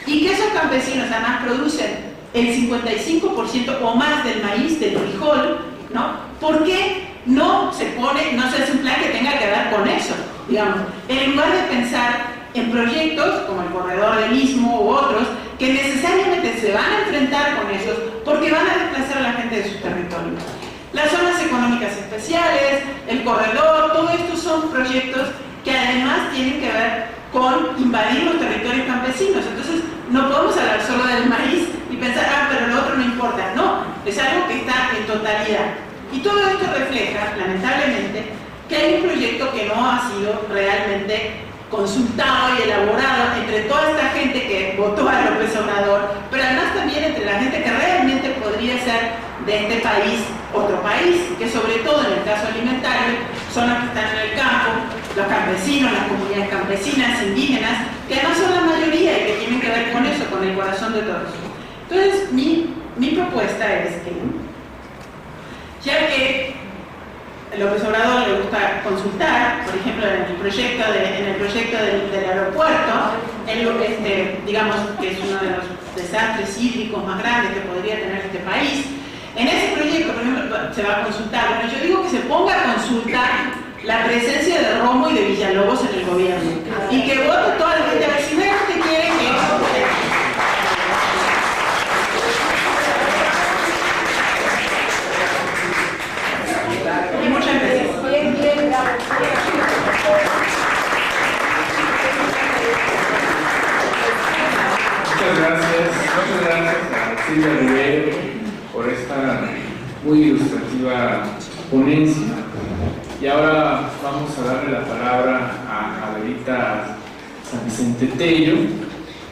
y que esos campesinos además producen el 55% o más del maíz, del frijol, ¿no? ¿Por qué no se hace un plan que tenga que ver con eso? Digamos, en lugar de pensar en proyectos como el corredor del Istmo u otros, que necesariamente se van a enfrentar con esos porque van a desplazar a la gente de sus territorios. Las zonas económicas especiales, el corredor, todo esto son proyectos que además tienen que ver con invadir los territorios campesinos. Entonces, no podemos hablar solo del maíz y pensar, pero lo otro no importa. No, es algo que está en totalidad. Y todo esto refleja, lamentablemente, que hay un proyecto que no ha sido realmente consultado y elaborado entre toda esta gente que votó a López Obrador, pero además también entre la gente que realmente podría ser de este país otro país, que sobre todo en el caso alimentario son los que están en el campo, los campesinos, las comunidades campesinas, indígenas, que además son la mayoría y que tienen que ver con eso, con el corazón de todos. Entonces, mi propuesta es que, ya que López Obrador le gusta consultar, por ejemplo, en el proyecto del aeropuerto, digamos que es uno de los desastres hídricos más grandes que podría tener este país. En ese proyecto, por ejemplo, se va a consultar. Bueno, yo digo que se ponga a consultar la presencia de Romo y de Villalobos en el gobierno. Y que vote toda la gente. A ver, si realmente quiere que... Y muchas gracias. Muchas gracias a Silvia Rivero por esta muy ilustrativa ponencia. Y ahora vamos a darle la palabra a Adelita San Vicente Tello.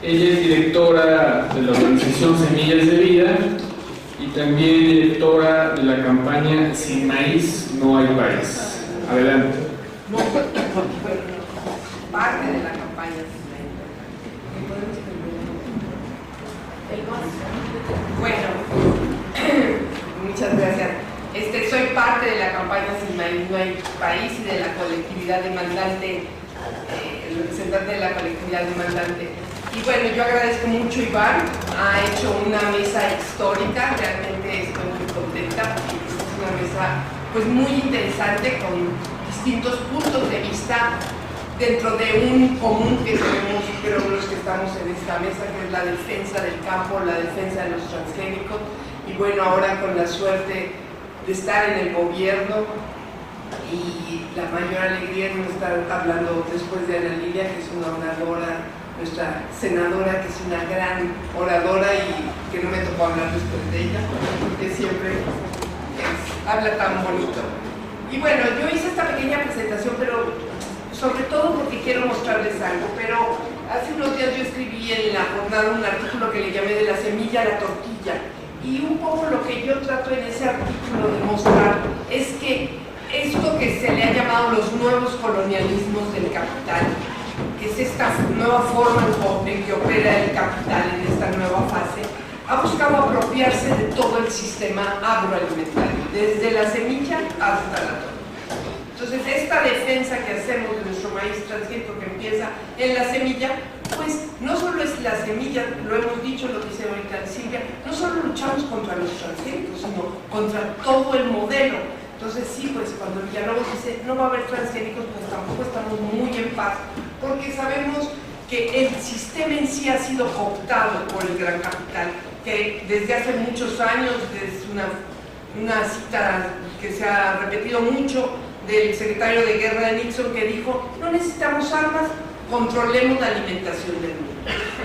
Ella es directora de la organización Semillas de Vida y también directora de la campaña Sin Maíz No Hay País. Adelante. Parte de la campaña. Bueno, muchas gracias. Soy parte de la campaña Sin Maíz No Hay País y de la colectividad demandante, el representante de la colectividad demandante. Y bueno, yo agradezco mucho, Iván, ha hecho una mesa histórica, realmente estoy muy contenta porque es una mesa pues muy interesante con distintos puntos de vista dentro de un común que tenemos, creo, los que estamos en esta mesa, que es la defensa del campo, la defensa de los transgénicos, y bueno, ahora con la suerte de estar en el gobierno y la mayor alegría es no estar hablando después de Ana Lilia, que es una oradora, nuestra senadora, que es una gran oradora y que no me tocó hablar después de ella, porque siempre habla tan bonito. Y bueno, yo hice esta pequeña presentación, pero sobre todo porque quiero mostrarles algo, pero hace unos días yo escribí en la jornada un artículo que le llamé de la semilla a la tortilla, y un poco lo que yo trato en ese artículo de mostrar es que esto que se le ha llamado los nuevos colonialismos del capital, que es esta nueva forma en que opera el capital en esta nueva fase, ha buscado apropiarse de todo el sistema agroalimentario, desde la semilla hasta la tortilla. Entonces, esta defensa que hacemos de nuestro maíz transgénico que empieza en la semilla, pues no solo es la semilla, lo hemos dicho, lo dice ahorita Silvia, no solo luchamos contra los transgénicos, sino contra todo el modelo. Entonces sí, pues cuando Villalobos dice no va a haber transgénicos, pues tampoco estamos muy en paz, porque sabemos que el sistema en sí ha sido cooptado por el gran capital, que desde hace muchos años, desde una cita que se ha repetido mucho, del secretario de Guerra de Nixon, que dijo, no necesitamos armas, controlemos la alimentación del mundo.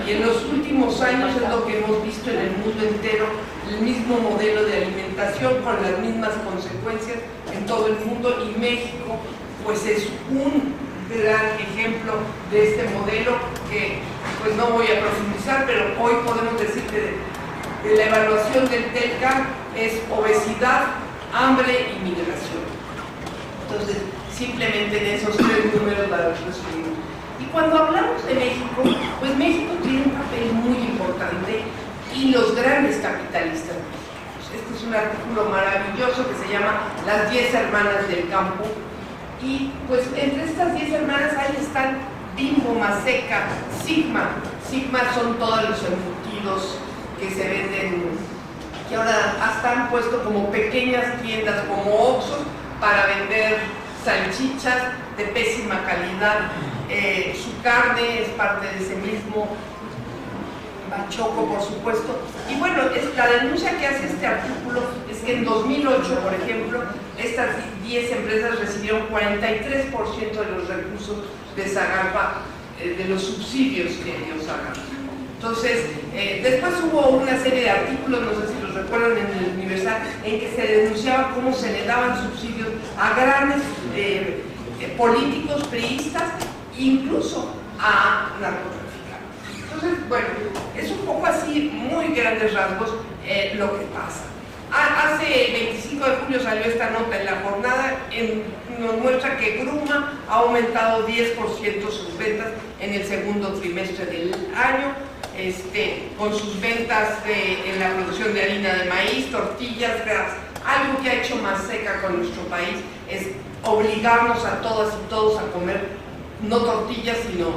Y en los últimos años es lo que hemos visto en el mundo entero, el mismo modelo de alimentación con las mismas consecuencias en todo el mundo, y México pues es un gran ejemplo de este modelo que pues no voy a profundizar, pero hoy podemos decir que la evaluación del TELCA es obesidad, hambre y migración. Entonces, simplemente en esos tres números la resumimos. Y cuando hablamos de México, pues México tiene un papel muy importante y los grandes capitalistas mexicanos. Este es un artículo maravilloso que se llama Las 10 hermanas del campo, Y pues entre estas 10 hermanas ahí están Bimbo, Maseca, Sigma. Sigma son todos los embutidos que se venden, que ahora hasta han puesto como pequeñas tiendas como Oxxo para vender salchichas de pésima calidad. Su carne es parte de ese mismo bachoco, por supuesto. Y bueno, la denuncia que hace este artículo es que en 2008, por ejemplo, estas 10 empresas recibieron 43% de los recursos de Zagarpa, de los subsidios que ellos hagan. Entonces, después hubo una serie de artículos, no sé si los recuerdan, en el Universal, en que se denunciaba cómo se le daban subsidios a grandes políticos priistas, incluso a narcotraficantes. Entonces, bueno, es un poco así, muy grandes rasgos, lo que pasa. Hace el 25 de julio salió esta nota en La Jornada, nos muestra que Gruma ha aumentado 10% sus ventas en el segundo trimestre del año, con sus ventas en la producción de harina de maíz, tortillas, gas. Algo que ha hecho Maseca con nuestro país es obligarnos a todas y todos a comer no tortillas, sino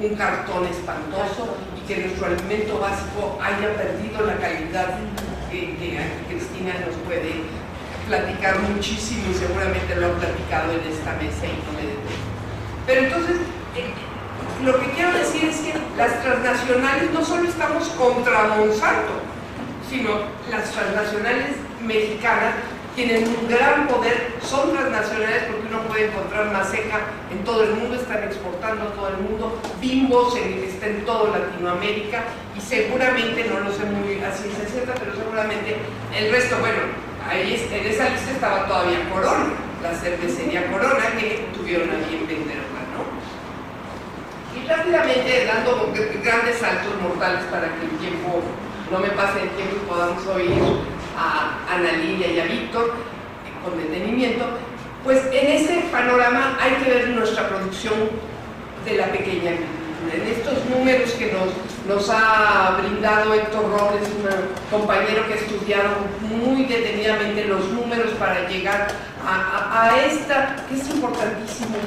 un cartón espantoso, y que nuestro alimento básico haya perdido la calidad que Cristina nos puede platicar muchísimo, y seguramente lo ha platicado en esta mesa y no me detengo. Pero entonces, lo que quiero decir es que las transnacionales no solo estamos contra Monsanto, sino las transnacionales mexicanas tienen un gran poder, son transnacionales porque uno puede encontrar Maseca en todo el mundo, están exportando a todo el mundo, Bimbo está en toda Latinoamérica, y seguramente, no lo sé muy a ciencia cierta, pero seguramente el resto, bueno, ahí en esa lista estaba todavía Corona, la cervecería Corona, que tuvieron a bien venderla, ¿no? Y rápidamente, dando grandes saltos mortales para que el tiempo no me pase el tiempo y podamos oír a Ana Lilia y a Víctor con detenimiento, pues en ese panorama hay que ver nuestra producción de la pequeña agricultura. En estos números que nos ha brindado Héctor Robles, un compañero que ha estudiado muy detenidamente los números para llegar a esta, que es importantísimo,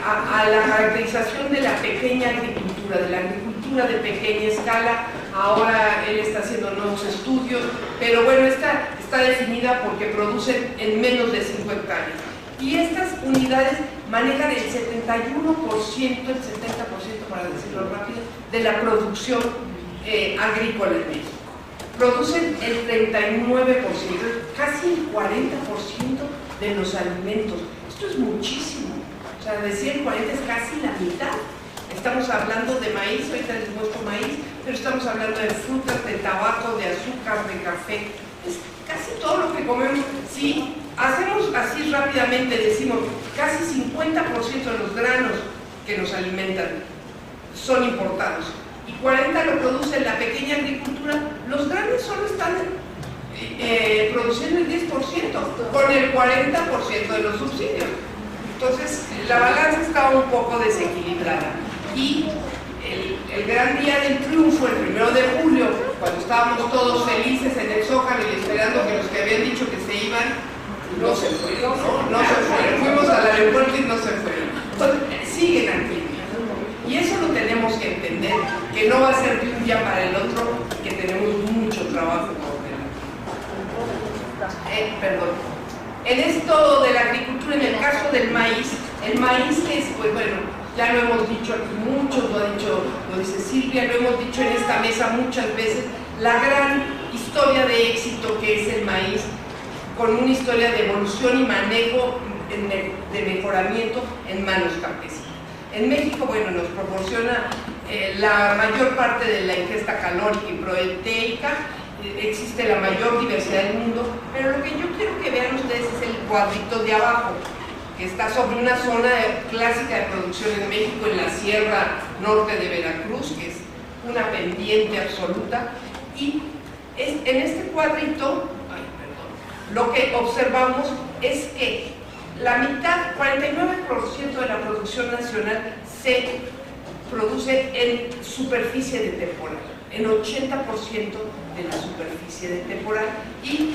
a la caracterización de la pequeña agricultura, de la agricultura de pequeña escala. Ahora él está haciendo nuevos estudios, pero bueno, esta está definida porque producen en menos de 5 hectáreas. Y estas unidades manejan el 71%, el 70%, para decirlo rápido, de la producción agrícola en México. Producen el 39%, casi el 40% de los alimentos. Esto es muchísimo. O sea, decir el 40 es casi la mitad. Estamos hablando de maíz, ahorita les muestro maíz, pero estamos hablando de frutas, de tabaco, de azúcar, de café. Es casi todo lo que comemos. Si hacemos así rápidamente, decimos casi 50% de los granos que nos alimentan son importados y 40% lo produce la pequeña agricultura. Los granos solo están produciendo el 10% con el 40% de los subsidios. Entonces la balanza está un poco desequilibrada. Y el gran día del triunfo, el 1 de julio, cuando estábamos todos felices en el Zócalo y esperando que los que habían dicho que se iban, no se fueron, no se fueron. Fuimos al aeropuerto y no se fueron. Entonces, siguen aquí. Y eso lo tenemos que entender, que no va a ser de un día para el otro, que tenemos mucho trabajo por delante. Perdón. En esto de la agricultura, en el caso del maíz, el maíz es, pues bueno, ya lo hemos dicho aquí muchos, lo dice Silvia, lo hemos dicho en esta mesa muchas veces, la gran historia de éxito que es el maíz, con una historia de evolución y manejo, de mejoramiento en manos campesinas. En México, bueno, nos proporciona la mayor parte de la ingesta calórica y proteica, existe la mayor diversidad del mundo, pero lo que yo quiero que vean ustedes es el cuadrito de abajo, que está sobre una zona clásica de producción en México, en la Sierra Norte de Veracruz, que es una pendiente absoluta, y en este cuadrito, lo que observamos es que la mitad, 49% de la producción nacional se produce en superficie de temporal, en 80% de la superficie de temporal, y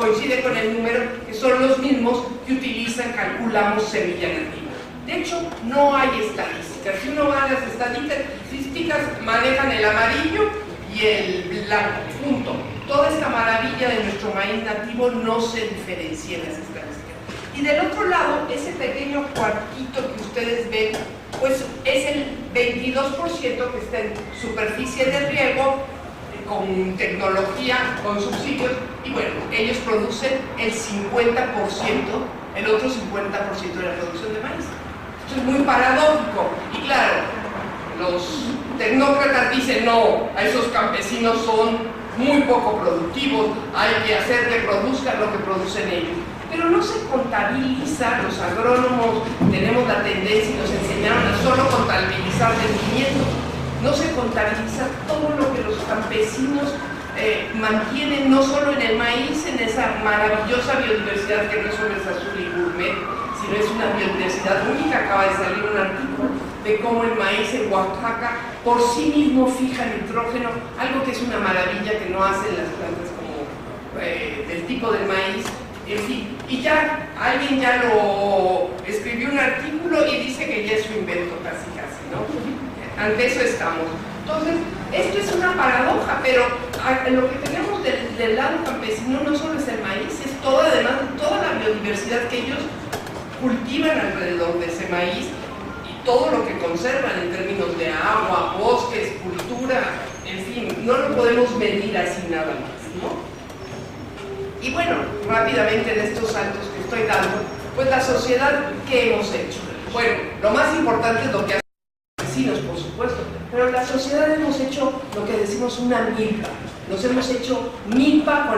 coincide con el número, que son los mismos que utilizan, calculamos, semilla nativa. De hecho, no hay estadísticas. Si uno va a las estadísticas, manejan el amarillo y el blanco, punto. Toda esta maravilla de nuestro maíz nativo no se diferencia en las estadísticas. Y del otro lado, ese pequeño cuartito que ustedes ven, pues es el 22% que está en superficie de riego, con tecnología, con subsidios, y bueno, ellos producen el 50%, el otro 50% de la producción de maíz. Esto es muy paradójico, y claro, los tecnócratas dicen no, a esos campesinos son muy poco productivos, hay que hacer que produzcan lo que producen ellos. Pero no se contabiliza, los agrónomos tenemos la tendencia y nos enseñaron a solo contabilizar rendimiento. No se contabiliza todo lo que los campesinos mantienen, no solo en el maíz, en esa maravillosa biodiversidad que no solo es azul y gourmet, sino es una biodiversidad única. Acaba de salir un artículo de cómo el maíz en Oaxaca por sí mismo fija nitrógeno, algo que es una maravilla que no hacen las plantas como del tipo del maíz. En fin, y ya alguien ya lo escribió un artículo y dice que ya es su invento casi, ¿no? Ante eso estamos. Entonces, esto es una paradoja, pero lo que tenemos del lado campesino no solo es el maíz, es además toda la biodiversidad que ellos cultivan alrededor de ese maíz y todo lo que conservan en términos de agua, bosques, cultura, en fin, no lo podemos medir así nada más, ¿no? Y bueno, rápidamente en estos saltos que estoy dando, pues la sociedad, ¿qué hemos hecho? Bueno, lo más importante es lo que hacen los vecinos, por supuesto, pero la sociedad hemos hecho lo que decimos una milpa. Nos hemos hecho milpa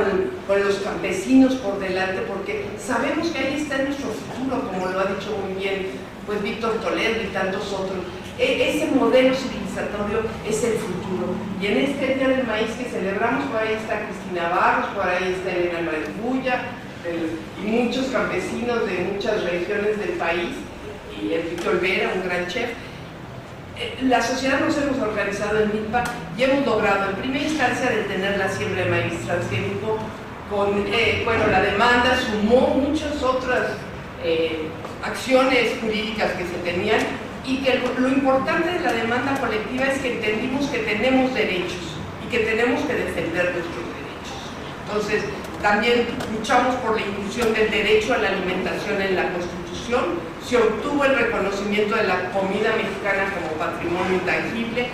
con los campesinos por delante, porque sabemos que ahí está nuestro futuro, como lo ha dicho muy bien pues Víctor Toledo y tantos otros. Ese modelo civilizatorio es el futuro. Y en este Día del Maíz que celebramos, por ahí está Cristina Barros, por ahí está Elena Bulla, y muchos campesinos de muchas regiones del país, y Enrique Olvera, un gran chef. La sociedad nos hemos organizado en milpa y hemos logrado en primera instancia detener la siembra de maíz transgénico. Bueno, la demanda sumó muchas otras acciones jurídicas que se tenían, y que lo importante de la demanda colectiva es que entendimos que tenemos derechos y que tenemos que defender nuestros derechos. Entonces, también luchamos por la inclusión del derecho a la alimentación en la Constitución, se obtuvo el reconocimiento de la comida mexicana como patrimonio intangible,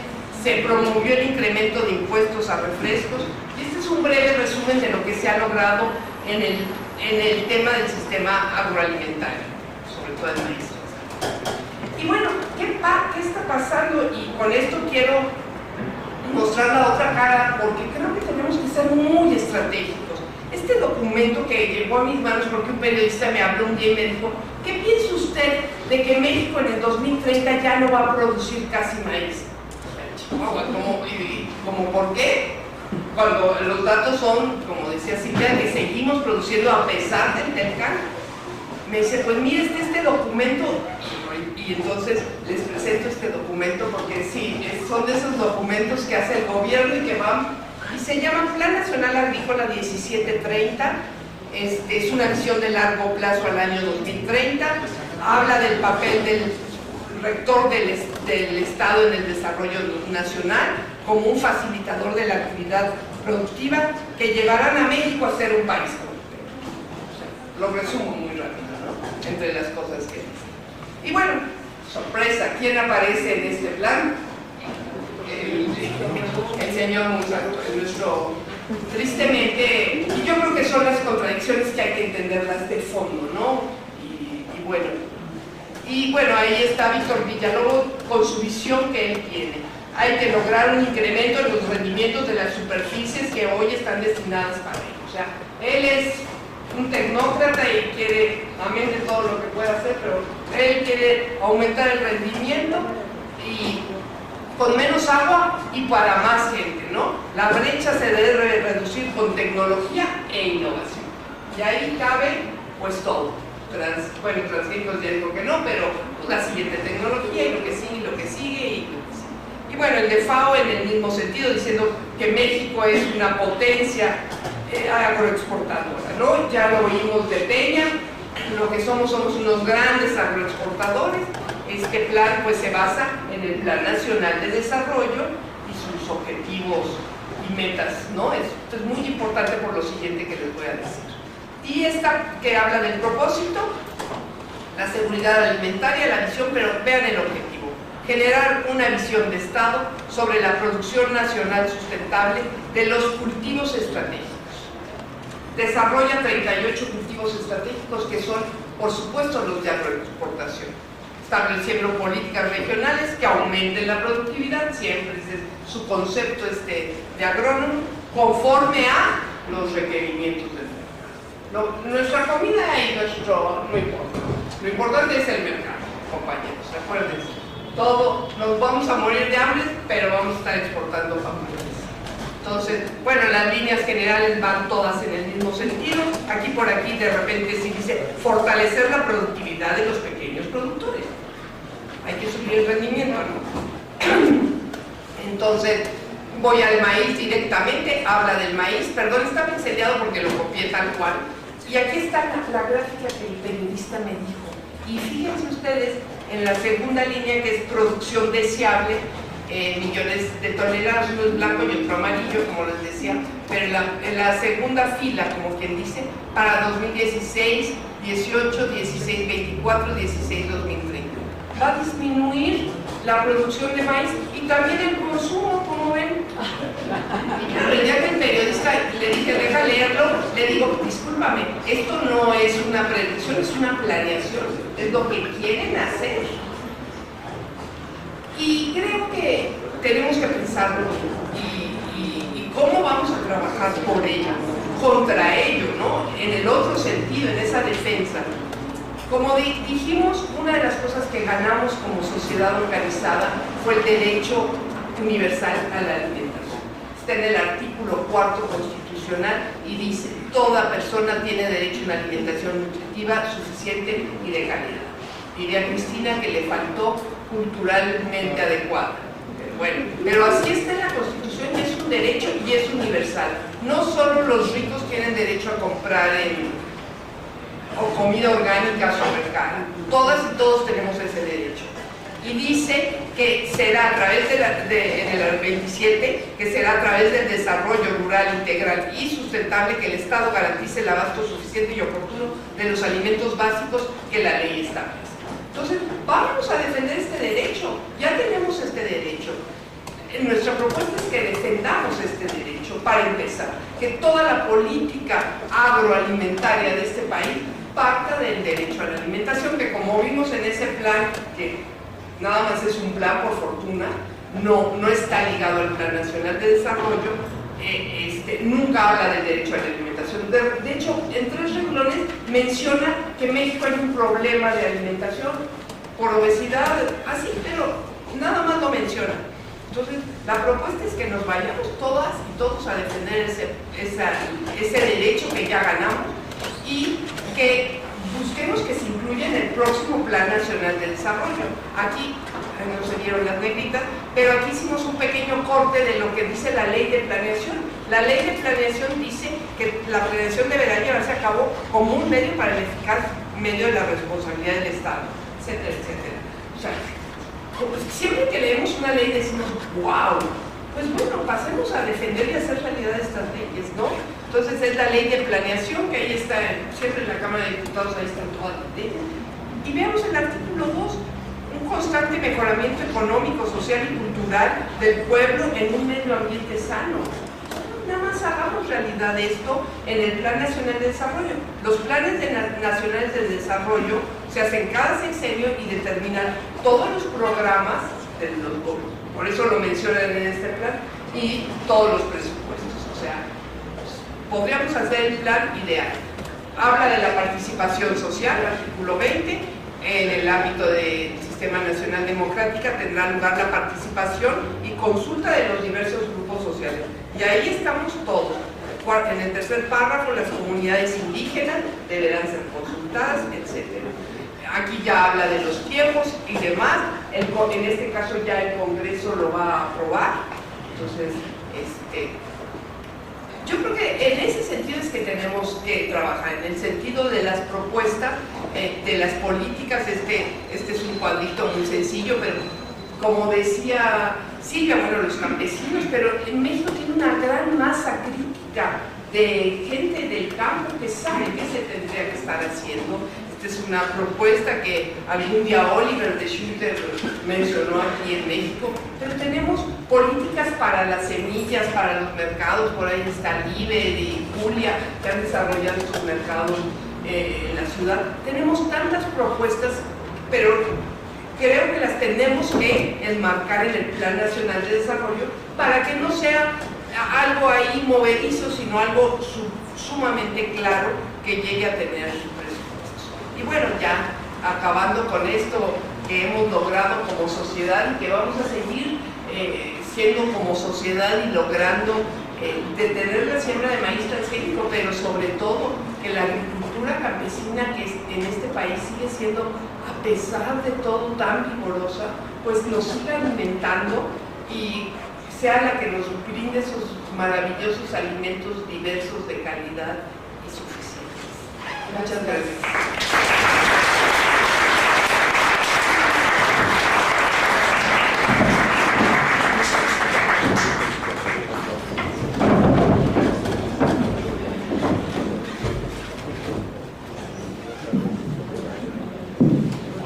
se promovió el incremento de impuestos a refrescos, y este es un breve resumen de lo que se ha logrado en el tema del sistema agroalimentario, sobre todo el maíz. Y bueno, ¿qué está pasando? Y con esto quiero mostrar la otra cara, porque creo que tenemos que ser muy estratégicos. Este documento que llegó a mis manos porque un periodista me habló un día y me dijo: ¿qué piensa usted de que México en el 2030 ya no va a producir casi maíz? ¿Cómo por qué? Cuando los datos son, como decía Silvia, que seguimos produciendo a pesar del cambio. Me dice: pues mire, este documento, y entonces les presento este documento, porque sí, son de esos documentos que hace el gobierno y que van, y se llama Plan Nacional Agrícola 1730, es una acción de largo plazo al año 2030, habla del papel del rector del Estado en el desarrollo nacional como un facilitador de la actividad productiva que llevarán a México a ser un país productivo. O sea, lo resumo muy rápido, ¿no? Entre las cosas que dice. Y bueno, sorpresa, ¿quién aparece en este plan? El señor Monsanto, nuestro, tristemente, y yo creo que son las contradicciones que hay que entenderlas de fondo, ¿no? Y bueno, ahí está Víctor Villalobos con su visión que él tiene. Hay que lograr un incremento en los rendimientos de las superficies que hoy están destinadas para él. O sea, él es un tecnócrata y quiere, también de todo lo que puede hacer, pero él quiere aumentar el rendimiento y con menos agua y para más gente, ¿no? La brecha se debe reducir con tecnología e innovación. Y ahí cabe, pues, todo. Transgénicos ya digo que no, pero pues, la siguiente tecnología y lo que sigue y lo que sigue y lo que sigue. Y bueno, el de FAO en el mismo sentido, diciendo que México es una potencia agroexportadora, ¿no? Ya lo oímos de Peña, lo que somos unos grandes agroexportadores. Este plan pues se basa en el Plan Nacional de Desarrollo y sus objetivos y metas, ¿no? Esto es muy importante por lo siguiente que les voy a decir. Y esta que habla del propósito, la seguridad alimentaria, la visión, pero vean el objetivo: generar una visión de Estado sobre la producción nacional sustentable de los cultivos estratégicos. Desarrolla 38 cultivos estratégicos que son, por supuesto, los de agroexportación, estableciendo políticas regionales que aumenten la productividad, siempre es su concepto de agrónomo, conforme a los requerimientos del mercado. Nuestra comida y nuestro no importa. Lo importante es el mercado, compañeros, recuérdense. Todo, nos vamos a morir de hambre, pero vamos a estar exportando papeles. Entonces, bueno, las líneas generales van todas en el mismo sentido. Aquí por aquí de repente sí dice fortalecer la productividad de los pequeños productores. Hay que subir el rendimiento, ¿no? Entonces, voy al maíz directamente, habla del maíz. Perdón, está pincelado porque lo copié tal cual. Y aquí está la gráfica que el periodista me dijo. Y fíjense ustedes en la segunda línea, que es producción deseable, millones de toneladas, uno es blanco y otro amarillo, como les decía, pero en la segunda fila, como quien dice, para 2016, 18, 16, 24, 16, 2030. Va a disminuir la producción de maíz y también el consumo, como ven. Y el día que el periodista le dije, deja leerlo, le digo, discúlpame, esto no es una predicción, es una planeación, es lo que quieren hacer. Y creo que tenemos que pensarlo y cómo vamos a trabajar por ello, contra ello, ¿no? En el otro sentido, en esa defensa. Como dijimos, una de las cosas que ganamos como sociedad organizada fue el derecho universal a la alimentación. Está en el artículo 4 constitucional y dice: toda persona tiene derecho a una alimentación nutritiva, suficiente y de calidad. Diría Cristina que le faltó culturalmente adecuada. Bueno, pero así está en la Constitución y es un derecho y es universal. No solo los ricos tienen derecho a comprar comida orgánica sobre carne. Todas y todos tenemos ese derecho. Y dice que será a través en el 27, que será a través del desarrollo rural integral y sustentable que el Estado garantice el abasto suficiente y oportuno de los alimentos básicos que la ley establece. Entonces, vamos a defender este derecho. Ya tenemos este derecho. Nuestra propuesta es que defendamos este derecho, para empezar, que toda la política agroalimentaria de este país parta del derecho a la alimentación, que como vimos en ese plan, que nada más es un plan por fortuna, no está ligado al Plan Nacional de Desarrollo, nunca habla del derecho a la alimentación. De hecho, en 3 renglones menciona que México hay un problema de alimentación por obesidad, así, pero nada más lo menciona. Entonces, la propuesta es que nos vayamos todas y todos a defender ese derecho que ya ganamos y que busquemos que se incluya en el próximo Plan Nacional de Desarrollo. Aquí no se vieron las negritas, pero aquí hicimos un pequeño corte de lo que dice la Ley de Planeación. La Ley de Planeación dice que la planeación deberá llevarse a cabo como un medio para el eficaz medio de la responsabilidad del Estado, etcétera, etcétera. O sea, siempre que leemos una ley decimos, wow, pues bueno, pasemos a defender y hacer realidad estas leyes, ¿no? Entonces es la Ley de Planeación, que ahí está, siempre en la Cámara de Diputados, ahí están todas las leyes. Y veamos el artículo 2, un constante mejoramiento económico, social y cultural del pueblo en un medio ambiente sano. Nada más hagamos realidad esto en el Plan Nacional de Desarrollo. Los planes nacionales de desarrollo se hacen cada sexenio y determinan todos los programas de los gobiernos. Por eso lo mencionan en este plan, y todos los presupuestos. O sea, podríamos hacer el plan ideal. Habla de la participación social, artículo 20, en el ámbito del Sistema Nacional Democrático tendrá lugar la participación y consulta de los diversos grupos sociales. Y ahí estamos todos. En el tercer párrafo, las comunidades indígenas deberán ser consultadas, etc. Aquí ya habla de los tiempos y demás. En este caso ya el Congreso lo va a aprobar. Entonces, Yo creo que en ese sentido es que tenemos que trabajar, en el sentido de las propuestas, de las políticas. Este es un cuadrito muy sencillo, pero como decía Silvia, bueno, los campesinos, pero en México tiene una gran masa crítica de gente del campo que sabe qué se tendría que estar haciendo. Esta es una propuesta que algún día Oliver de Schuster mencionó aquí en México, pero tenemos políticas para las semillas, para los mercados. Por ahí está Liber y Julia, que han desarrollado estos mercados en la ciudad. Tenemos tantas propuestas, pero creo que las tenemos que enmarcar en el Plan Nacional de Desarrollo para que no sea algo ahí movedizo, sino algo sumamente claro que llegue a tener presupuestos. Y bueno, ya acabando con esto que hemos logrado como sociedad y que vamos a seguir siendo como sociedad y logrando detener la siembra de maíz transgénico, pero sobre todo que la agricultura campesina que en este país sigue siendo, a pesar de todo, tan vigorosa, pues nos siga alimentando y sea la que nos brinde esos maravillosos alimentos diversos, de calidad y suficientes. Muchas gracias.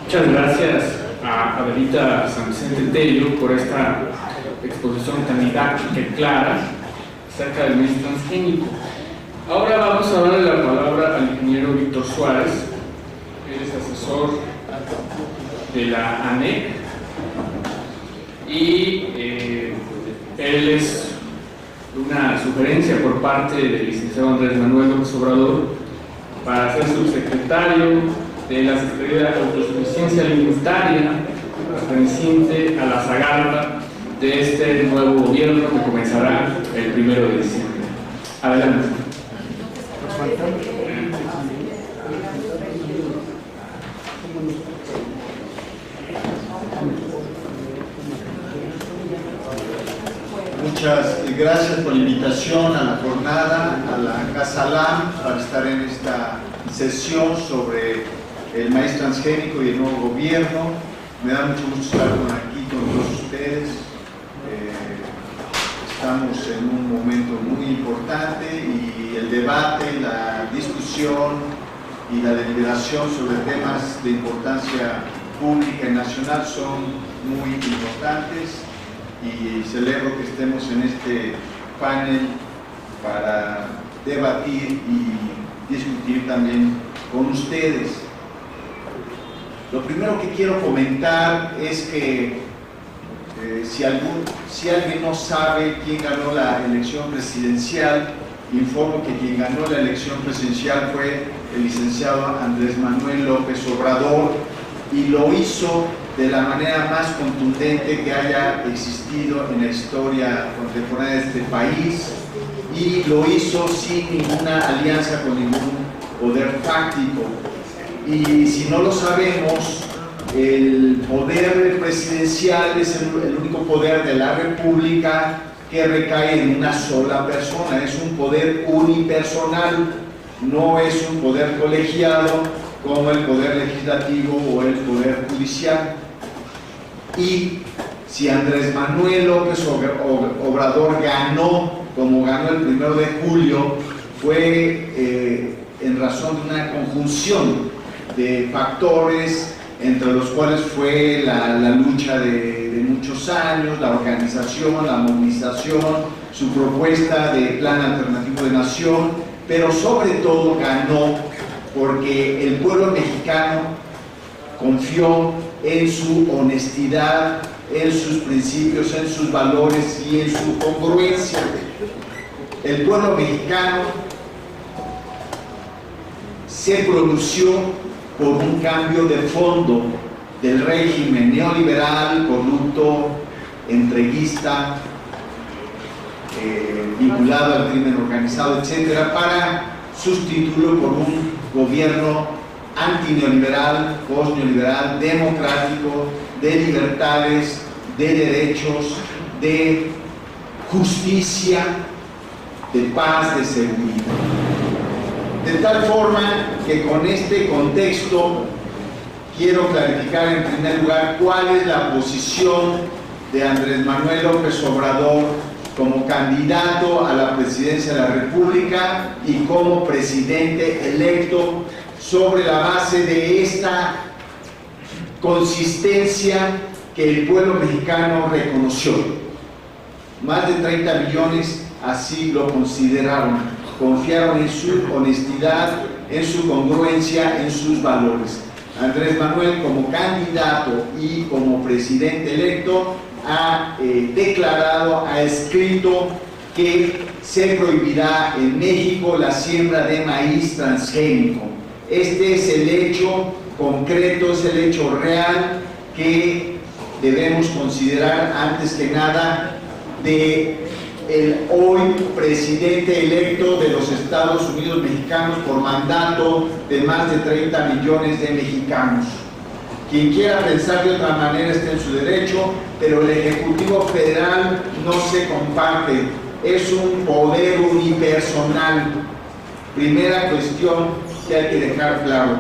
Muchas gracias a Adelita San Vicente Tello por esta exposición tan didáctica y clara acerca del maíz transgénico. Ahora vamos a darle la palabra al ingeniero Víctor Suárez. Él es asesor de la ANEC y él es una sugerencia por parte del licenciado Andrés Manuel López Obrador para ser subsecretario de la Secretaría de Autosuficiencia Alimentaria perteneciente a la Zagarpa de este nuevo gobierno que comenzará el 1 de diciembre. Adelante. Muchas gracias por la invitación a la jornada, a la Casa LAM, para estar en esta sesión sobre el maíz transgénico y el nuevo gobierno. Me da mucho gusto estar aquí con todos ustedes. Estamos en un momento muy importante y el debate, la discusión y la deliberación sobre temas de importancia pública y nacional son muy importantes, y celebro que estemos en este panel para debatir y discutir también con ustedes. Lo primero que quiero comentar es que si alguien no sabe quién ganó la elección presidencial, informo que quien ganó la elección presidencial fue el licenciado Andrés Manuel López Obrador, y lo hizo de la manera más contundente que haya existido en la historia contemporánea de este país, y lo hizo sin ninguna alianza con ningún poder fáctico. Y si no lo sabemos, el poder presidencial es el único poder de la República que recae en una sola persona. Es un poder unipersonal, no es un poder colegiado como el poder legislativo o el poder judicial. Y si Andrés Manuel López Obrador ganó, como ganó el 1 de julio, fue en razón de una conjunción de factores, entre los cuales fue la lucha de muchos años, la organización, la movilización, su propuesta de plan alternativo de nación, pero sobre todo ganó porque el pueblo mexicano confió en su honestidad, en sus principios, en sus valores y en su congruencia. El pueblo mexicano se pronunció por un cambio de fondo del régimen neoliberal, corrupto, entreguista, vinculado al crimen organizado, etcétera, para sustituirlo por un gobierno antineoliberal, postneoliberal, democrático, de libertades, de derechos, de justicia de paz, de seguridad. De tal forma que con este contexto quiero clarificar en primer lugar cuál es la posición de Andrés Manuel López Obrador como candidato a la presidencia de la República y como presidente electo sobre la base de esta consistencia que el pueblo mexicano reconoció. Más de 30 millones así lo consideraron, confiaron en su honestidad, en su congruencia, en sus valores. Andrés Manuel, como candidato y como presidente electo, ha declarado, ha escrito que se prohibirá en México la siembra de maíz transgénico. Este es el hecho concreto, es el hecho real que debemos considerar antes que nada de el hoy presidente electo de los Estados Unidos mexicanos por mandato de más de 30 millones de mexicanos. Quien quiera pensar de otra manera está en su derecho, pero el Ejecutivo Federal no se comparte, es un poder unipersonal. Primera cuestión que hay que dejar claro.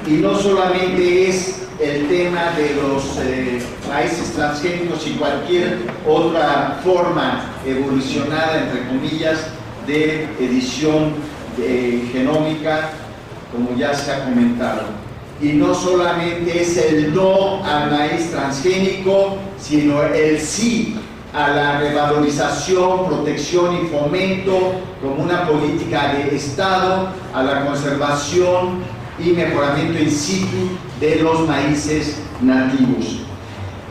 Y no solamente es el tema de los maíces transgénicos y cualquier otra forma evolucionada, entre comillas, de edición genómica, como ya se ha comentado. Y no solamente es el no al maíz transgénico, sino el sí a la revalorización, protección y fomento como una política de Estado, a la conservación y mejoramiento in situ de los maíces nativos.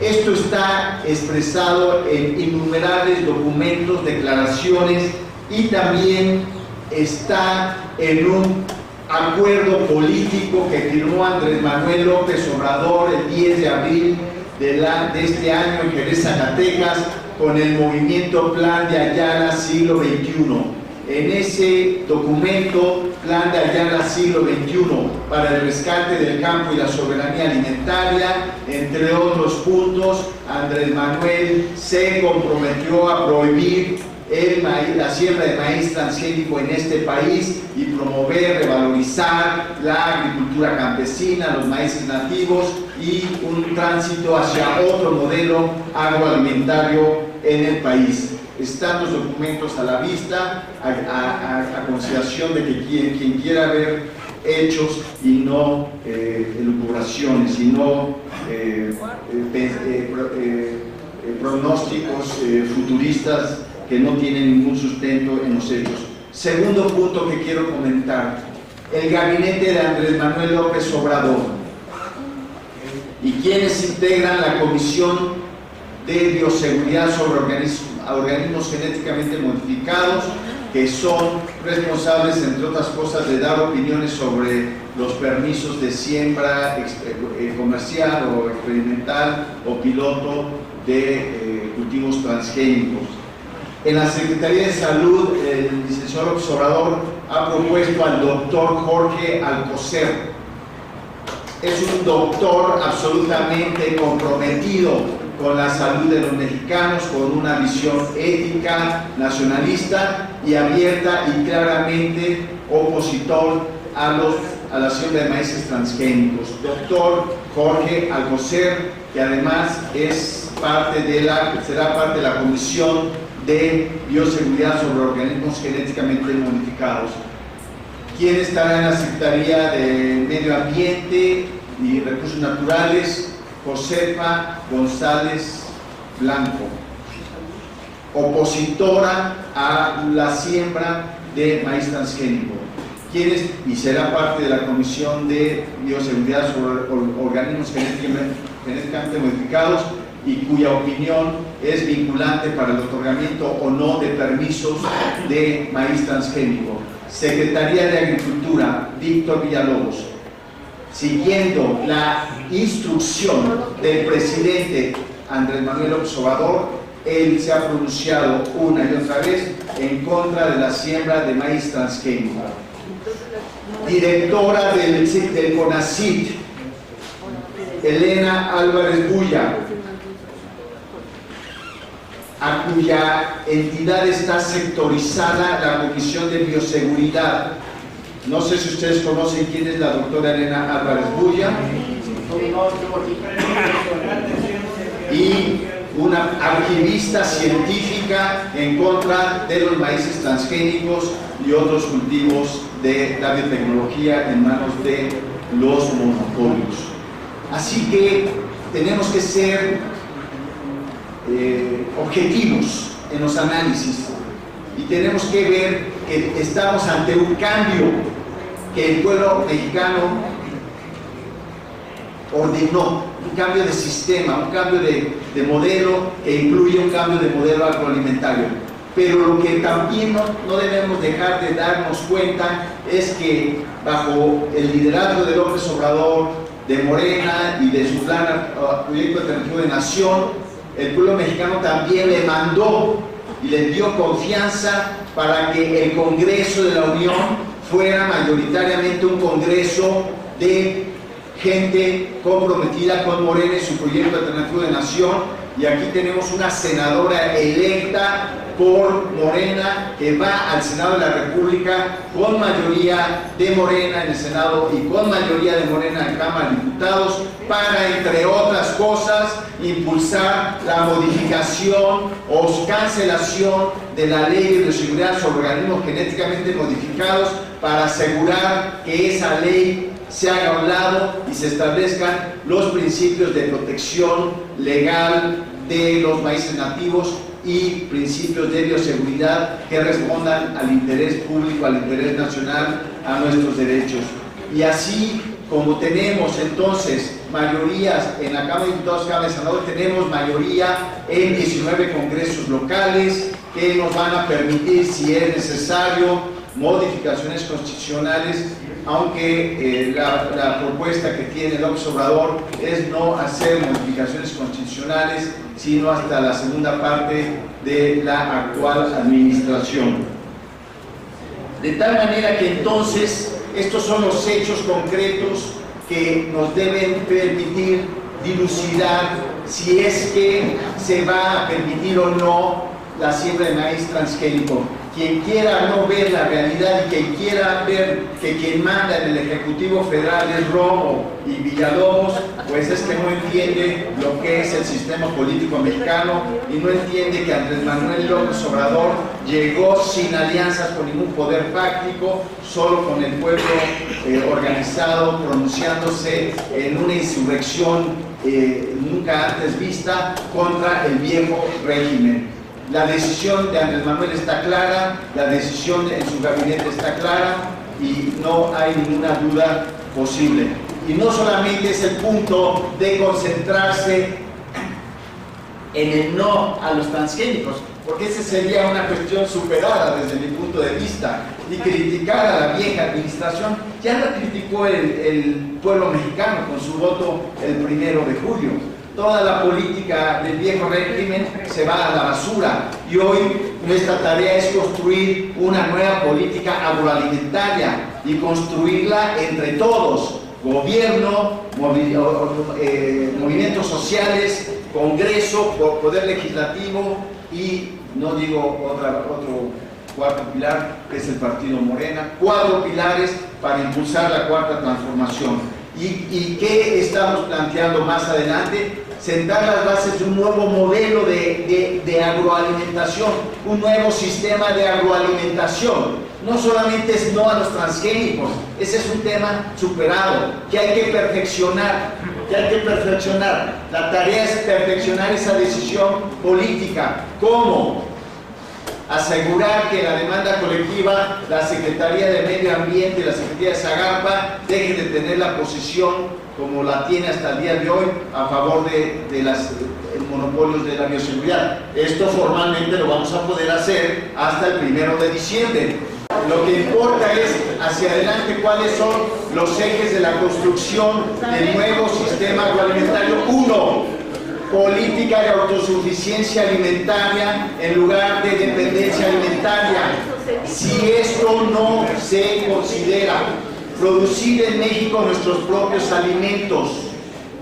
Esto está expresado en innumerables documentos, declaraciones y también está en un acuerdo político que firmó Andrés Manuel López Obrador el 10 de abril de este año en Jerez, Zacatecas, con el movimiento Plan de Ayala Siglo XXI. En ese documento, Plan de Ayala Siglo XXI, para el rescate del campo y la soberanía alimentaria, entre otros puntos, Andrés Manuel se comprometió a prohibir la siembra de maíz transgénico en este país y promover, revalorizar la agricultura campesina, los maíces nativos y un tránsito hacia otro modelo agroalimentario en el país. Están los documentos a la vista, a consideración de que quien quiera ver hechos y no elucubraciones, y no pronósticos futuristas que no tienen ningún sustento en los hechos. Segundo punto que quiero comentar: el gabinete de Andrés Manuel López Obrador y quienes integran la Comisión de Bioseguridad sobre organismos genéticamente modificados, que son responsables, entre otras cosas, de dar opiniones sobre los permisos de siembra comercial o experimental o piloto de cultivos transgénicos. En la Secretaría de Salud, el licenciado López Obrador ha propuesto al doctor Jorge Alcocer. Es un doctor absolutamente comprometido con la salud de los mexicanos, con una visión ética, nacionalista y abierta y claramente opositor a la siembra de maíces transgénicos. Doctor Jorge Alcocer, que además será parte de la Comisión de Bioseguridad sobre organismos genéticamente modificados. ¿Quién estará en la Secretaría de Medio Ambiente y Recursos Naturales? Josefa González Blanco, opositora a la siembra de maíz transgénico. Y será parte de la Comisión de Bioseguridad sobre organismos genéticamente modificados, y cuya opinión es vinculante para el otorgamiento o no de permisos de maíz transgénico. Secretaría de Agricultura, Víctor Villalobos. Siguiendo la instrucción del presidente Andrés Manuel López Obrador, él se ha pronunciado una y otra vez en contra de la siembra de maíz transgénico. Directora del CONACYT, Elena Álvarez Bulla. a cuya entidad está sectorizada la Comisión de Bioseguridad. No sé si ustedes conocen quién es la doctora Elena Álvarez Bulla, y una activista científica en contra de los maíces transgénicos y otros cultivos de la biotecnología en manos de los monopolios. Así que tenemos que ser objetivos en los análisis y tenemos que ver que estamos ante un cambio que el pueblo mexicano ordenó, un cambio de sistema, un cambio de modelo que incluye un cambio de modelo agroalimentario. Pero lo que también no debemos dejar de darnos cuenta es que bajo el liderazgo de López Obrador, de Morena y de su plan Proyecto Alternativo de Nación, el pueblo mexicano también le mandó y le dio confianza para que el Congreso de la Unión fuera mayoritariamente un Congreso de gente comprometida con Morena y su Proyecto Alternativo de Nación. Y aquí tenemos una senadora electa por Morena que va al Senado de la República con mayoría de Morena en el Senado y con mayoría de Morena en Cámara de Diputados para, entre otras cosas, impulsar la modificación o cancelación de la Ley de Bioseguridad sobre organismos genéticamente modificados para asegurar que esa ley se haga a un lado y se establezcan los principios de protección legal de los maíces nativos y principios de bioseguridad que respondan al interés público, al interés nacional, a nuestros derechos. Y así como tenemos entonces mayorías en la Cámara de Diputados, Cámara de Senadores, tenemos mayoría en 19 congresos locales que nos van a permitir, si es necesario, modificaciones constitucionales, aunque la propuesta que tiene López Obrador es no hacer modificaciones constitucionales, sino hasta la segunda parte de la actual administración. De tal manera que entonces estos son los hechos concretos que nos deben permitir dilucidar si es que se va a permitir o no la siembra de maíz transgénico. Quien quiera no ver la realidad y quien quiera ver que quien manda en el Ejecutivo Federal es Romo y Villalobos, pues es que no entiende lo que es el sistema político mexicano y no entiende que Andrés Manuel López Obrador llegó sin alianzas con ningún poder fáctico, solo con el pueblo organizado, pronunciándose en una insurrección nunca antes vista contra el viejo régimen. La decisión de Andrés Manuel está clara, la decisión en su gabinete está clara y no hay ninguna duda posible. Y no solamente es el punto de concentrarse en el no a los transgénicos, porque esa sería una cuestión superada desde mi punto de vista, y criticar a la vieja administración, ya la criticó el pueblo mexicano con su voto el 1 de julio. Toda la política del viejo régimen se va a la basura y hoy nuestra tarea es construir una nueva política agroalimentaria y construirla entre todos, gobierno, movimientos sociales, Congreso, Poder Legislativo y, no digo otro cuarto pilar, que es el partido Morena, 4 pilares para impulsar la cuarta transformación. ¿Y qué estamos planteando más adelante? Sentar las bases de un nuevo modelo de agroalimentación, un nuevo sistema de agroalimentación. No solamente es no a los transgénicos, ese es un tema superado, que hay que perfeccionar, La tarea es perfeccionar esa decisión política. ¿Cómo? Asegurar que la demanda colectiva, la Secretaría de Medio Ambiente y la Secretaría de Zagarpa dejen de tener la posición como la tiene hasta el día de hoy a favor de los monopolios de la bioseguridad. Esto formalmente lo vamos a poder hacer hasta el 1 de diciembre. Lo que importa es hacia adelante cuáles son los ejes de la construcción del nuevo sistema agroalimentario. 1. Política de autosuficiencia alimentaria en lugar de dependencia alimentaria. Si esto no se considera, producir en México nuestros propios alimentos,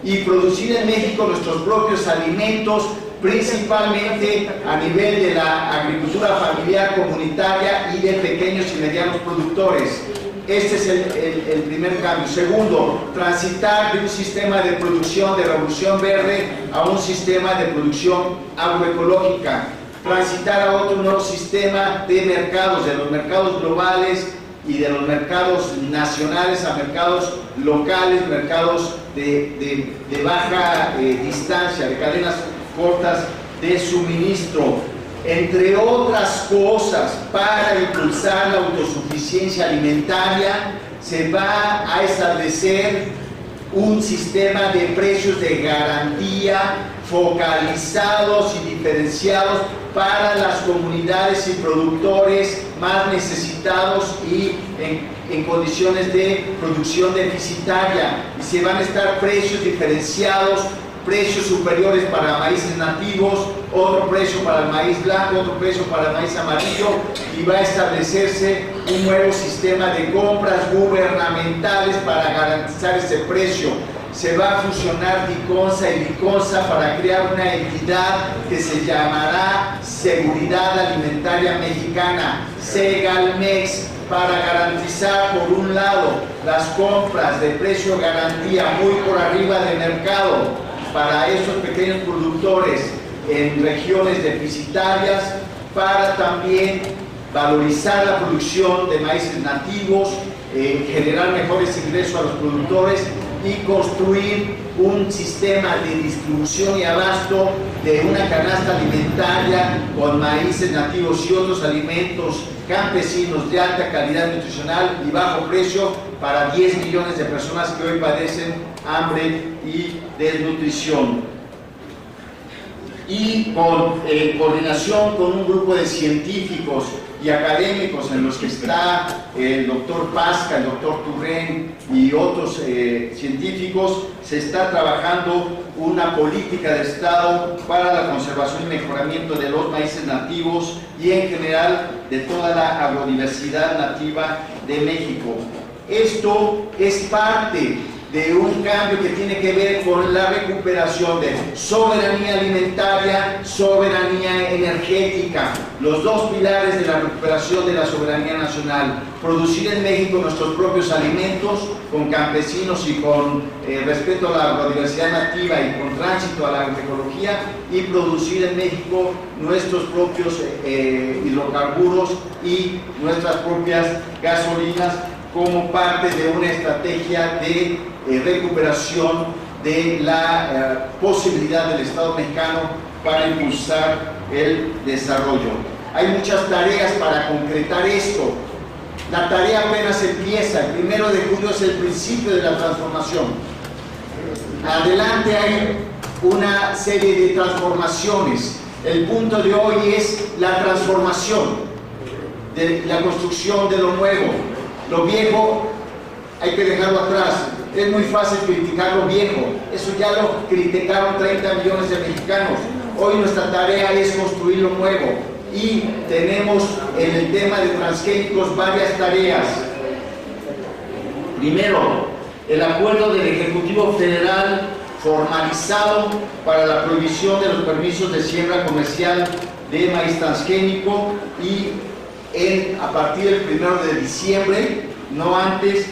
y producir en México nuestros propios alimentos principalmente a nivel de la agricultura familiar comunitaria y de pequeños y medianos productores. Este es el primer cambio. Segundo, transitar de un sistema de producción de revolución verde a un sistema de producción agroecológica. Transitar a otro nuevo sistema de mercados, de los mercados globales y de los mercados nacionales a mercados locales, mercados de baja distancia, de cadenas cortas de suministro. Entre otras cosas, para impulsar la autosuficiencia alimentaria, se va a establecer un sistema de precios de garantía focalizados y diferenciados para las comunidades y productores más necesitados y en condiciones de producción deficitaria. Y se van a estar precios diferenciados, precios superiores para maíces nativos, otro precio para el maíz blanco, otro precio para el maíz amarillo, y va a establecerse un nuevo sistema de compras gubernamentales para garantizar ese precio. Se va a fusionar Diconsa y Liconsa para crear una entidad que se llamará Seguridad Alimentaria Mexicana, Segalmex, para garantizar, por un lado, las compras de precio garantía muy por arriba del mercado para esos pequeños productores en regiones deficitarias, para también valorizar la producción de maíces nativos, generar mejores ingresos a los productores y construir un sistema de distribución y abasto de una canasta alimentaria con maíces nativos y otros alimentos campesinos de alta calidad nutricional y bajo precio para 10 millones de personas que hoy padecen hambre y desnutrición. Y con coordinación con un grupo de científicos y académicos en los que está el doctor Pasca, el doctor Turren y otros científicos, se está trabajando una política de Estado para la conservación y mejoramiento de los maíces nativos y en general de toda la agrodiversidad nativa de México. Esto es parte de un cambio que tiene que ver con la recuperación de soberanía alimentaria, soberanía energética, los dos pilares de la recuperación de la soberanía nacional. Producir en México nuestros propios alimentos con campesinos y con respeto a la agrodiversidad nativa y con tránsito a la agroecología, y producir en México nuestros propios hidrocarburos y nuestras propias gasolinas como parte de una estrategia de recuperación de la posibilidad del Estado mexicano para impulsar el desarrollo. Hay muchas tareas para concretar esto. La tarea apenas empieza, el 1 de julio es el principio de la transformación. Adelante hay una serie de transformaciones. El punto de hoy es la transformación, de la construcción de lo nuevo. Lo viejo hay que dejarlo atrás. Es muy fácil criticar lo viejo, eso ya lo criticaron 30 millones de mexicanos. Hoy nuestra tarea es construir lo nuevo y tenemos en el tema de transgénicos varias tareas. Primero, el acuerdo del Ejecutivo Federal formalizado para la prohibición de los permisos de siembra comercial de maíz transgénico y a partir del 1 de diciembre, no antes,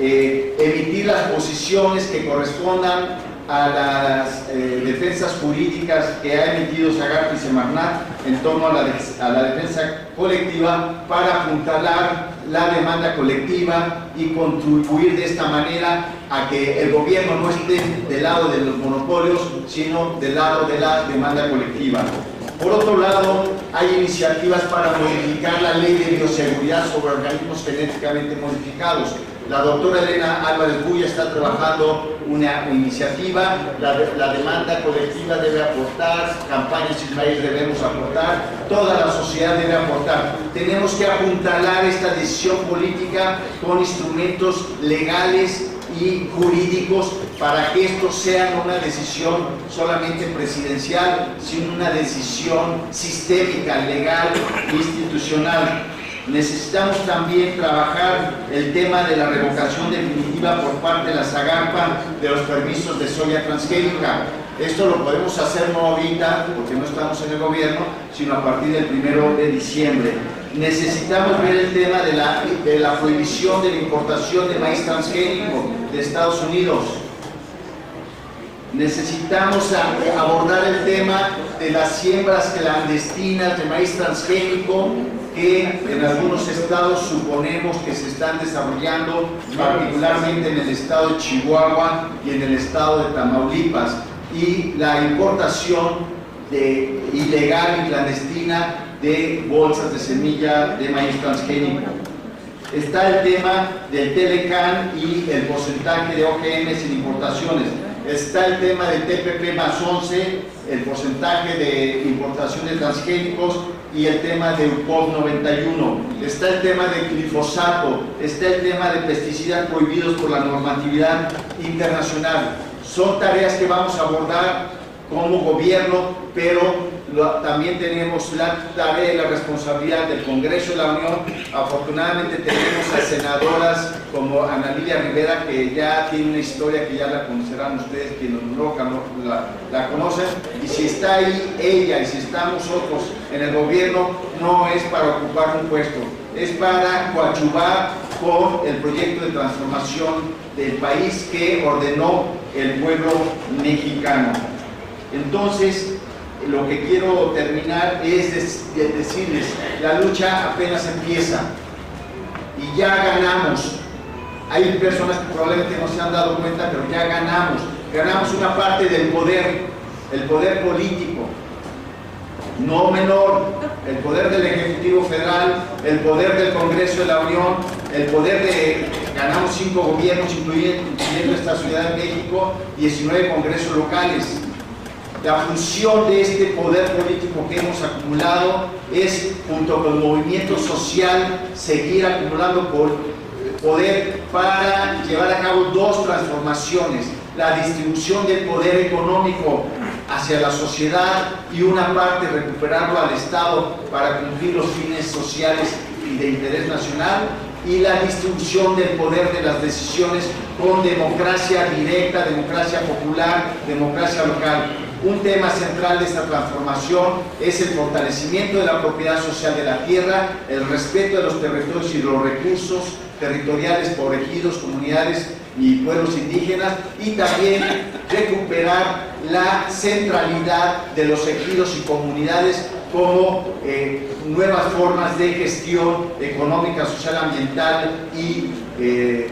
emitir las posiciones que correspondan a las defensas jurídicas que ha emitido Zagarpa y Semarnat en torno a la defensa colectiva para apuntalar la demanda colectiva y contribuir de esta manera a que el gobierno no esté del lado de los monopolios, sino del lado de la demanda colectiva. Por otro lado, hay iniciativas para modificar la ley de bioseguridad sobre organismos genéticamente modificados. La doctora Elena Álvarez Bulla está trabajando una iniciativa, la demanda colectiva debe aportar, campañas Israel debemos aportar, toda la sociedad debe aportar. Tenemos que apuntalar esta decisión política con instrumentos legales y jurídicos para que esto sea una decisión solamente presidencial, sino una decisión sistémica, legal e institucional. Necesitamos también trabajar el tema de la revocación definitiva por parte de la Zagarpa de los permisos de soya transgénica. Esto lo podemos hacer no ahorita, porque no estamos en el gobierno, sino a partir del 1 de diciembre. Necesitamos ver el tema de la prohibición de la importación de maíz transgénico de Estados Unidos. Necesitamos abordar el tema de las siembras clandestinas de maíz transgénico que en algunos estados suponemos que se están desarrollando, particularmente en el estado de Chihuahua y en el estado de Tamaulipas, y la importación ilegal y clandestina de bolsas de semilla de maíz transgénico. Está el tema del Telecan y el porcentaje de OGMs en importaciones. Está el tema del TPP+11, el porcentaje de importación de transgénicos y el tema de UPOV 91. Está el tema del glifosato, está el tema de pesticidas prohibidos por la normatividad internacional. Son tareas que vamos a abordar como gobierno, pero también tenemos la tarea y la responsabilidad del Congreso de la Unión. Afortunadamente tenemos a senadoras como Ana Lilia Rivera, que ya tiene una historia que ya la conocerán ustedes, quienes no la conocen, y si está ahí ella y si estamos nosotros en el gobierno, no es para ocupar un puesto, es para coadyuvar con el proyecto de transformación del país que ordenó el pueblo mexicano. Entonces, lo que quiero terminar es decirles, la lucha apenas empieza y ya ganamos. Hay personas que probablemente no se han dado cuenta, pero ya ganamos. Ganamos una parte del poder, el poder político, no menor, el poder del Ejecutivo Federal, el poder del Congreso de la Unión, el poder de... Ganamos 5 gobiernos, incluyendo esta Ciudad de México, 19 congresos locales. La función de este poder político que hemos acumulado es, junto con el movimiento social, seguir acumulando poder para llevar a cabo 2 transformaciones: la distribución del poder económico hacia la sociedad y una parte recuperarlo al Estado para cumplir los fines sociales y de interés nacional, y la distribución del poder de las decisiones con democracia directa, democracia popular, democracia local. Un tema central de esta transformación es el fortalecimiento de la propiedad social de la tierra, el respeto de los territorios y los recursos territoriales por ejidos, comunidades y pueblos indígenas, y también recuperar la centralidad de los ejidos y comunidades como nuevas formas de gestión económica, social, ambiental y de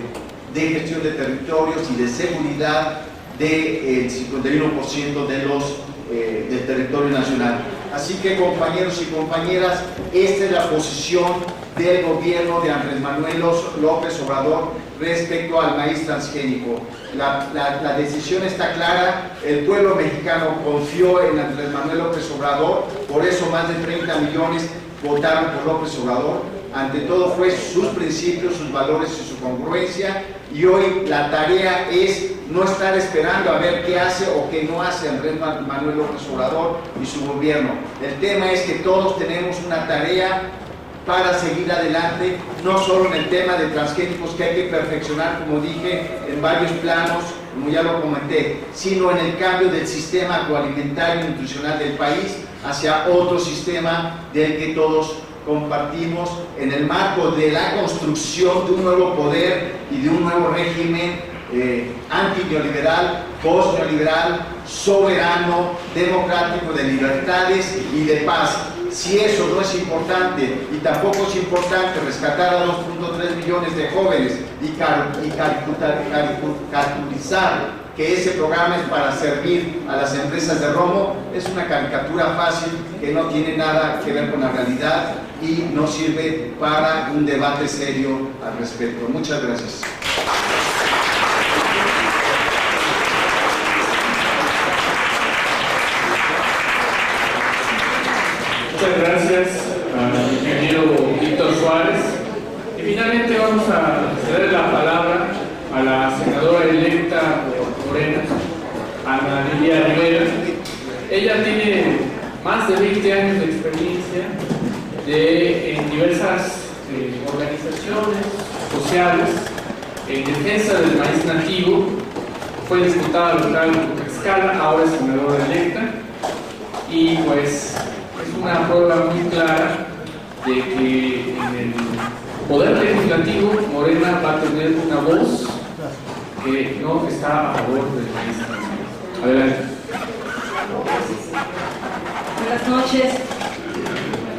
gestión de territorios y de seguridad del 51% del territorio nacional. Así que, compañeros y compañeras, esta es la posición del gobierno de Andrés Manuel López Obrador respecto al maíz transgénico. La decisión está clara, el pueblo mexicano confió en Andrés Manuel López Obrador, por eso más de 30 millones votaron por López Obrador. Ante todo fue sus principios, sus valores y su congruencia, y hoy la tarea es no estar esperando a ver qué hace o qué no hace Andrés Manuel López Obrador y su gobierno. El tema es que todos tenemos una tarea para seguir adelante, no solo en el tema de transgénicos, que hay que perfeccionar, como dije, en varios planos, como ya lo comenté, sino en el cambio del sistema agroalimentario y nutricional del país hacia otro sistema del que todos compartimos, en el marco de la construcción de un nuevo poder y de un nuevo régimen anti-neoliberal, post-neoliberal, soberano, democrático, de libertades y de paz. Si eso no es importante, y tampoco es importante rescatar a 2.3 millones de jóvenes y caricaturizar que ese programa es para servir a las empresas de romo, es una caricatura fácil que no tiene nada que ver con la realidad y no sirve para un debate serio al respecto. Muchas gracias. Muchas gracias al ingeniero Víctor Suárez. Y finalmente vamos a ceder la palabra a la senadora electa por Morena, Ana Lilia Rivera. Ella tiene más de 20 años de experiencia en diversas organizaciones sociales en defensa del maíz nativo. Fue diputada local por escala, ahora es senadora electa, y pues es una prueba muy clara de que en el poder legislativo Morena va a tener una voz que no está a favor del país. Adelante. Buenas noches,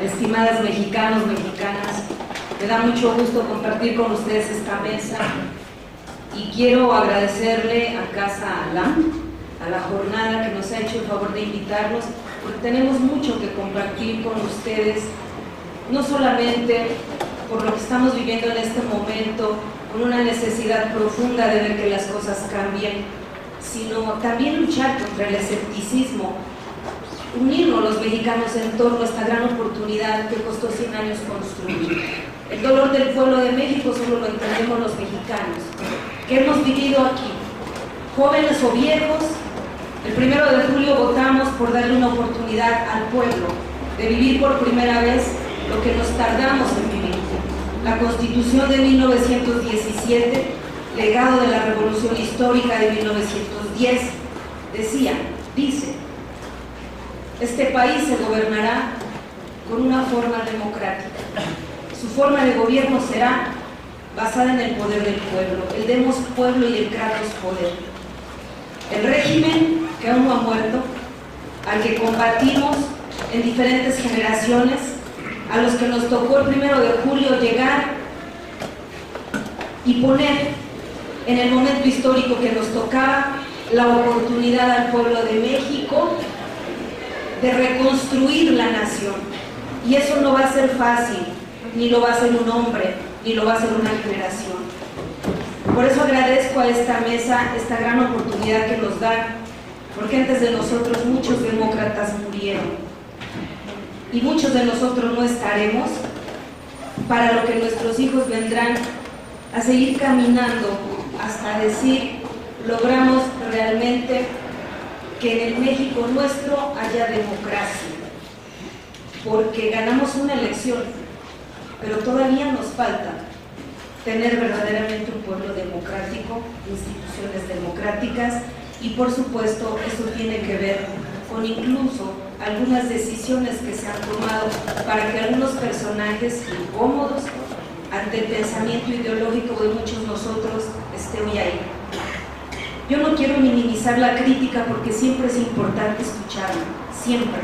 estimadas mexicanos, mexicanas. Me da mucho gusto compartir con ustedes esta mesa y quiero agradecerle a Casa Alam, a la jornada que nos ha hecho el favor de invitarnos, porque tenemos mucho que compartir con ustedes, no solamente por lo que estamos viviendo en este momento, con una necesidad profunda de ver que las cosas cambien, sino también luchar contra el escepticismo, unirnos los mexicanos en torno a esta gran oportunidad que costó 100 años construir. El dolor del pueblo de México solo lo entendemos los mexicanos, que hemos vivido aquí, jóvenes o viejos. El 1 de julio votamos por darle una oportunidad al pueblo de vivir por primera vez lo que nos tardamos en vivir. La Constitución de 1917, legado de la Revolución Histórica de 1910, dice, este país se gobernará con una forma democrática. Su forma de gobierno será basada en el poder del pueblo, el demos pueblo y el kratos poder. El régimen que aún no ha muerto, al que combatimos en diferentes generaciones, a los que nos tocó el 1 de julio llegar y poner en el momento histórico que nos tocaba la oportunidad al pueblo de México de reconstruir la nación. Y eso no va a ser fácil, ni lo va a hacer un hombre, ni lo va a hacer una generación. Por eso agradezco a esta mesa esta gran oportunidad que nos da, porque antes de nosotros muchos demócratas murieron y muchos de nosotros no estaremos para lo que nuestros hijos vendrán a seguir caminando hasta decir, logramos realmente que en el México nuestro haya democracia, porque ganamos una elección, pero todavía nos falta tener verdaderamente un pueblo democrático, instituciones democráticas, y por supuesto eso tiene que ver con incluso algunas decisiones que se han tomado para que algunos personajes incómodos ante el pensamiento ideológico de muchos de nosotros esté hoy ahí. Yo no quiero minimizar la crítica porque siempre es importante escucharla, siempre,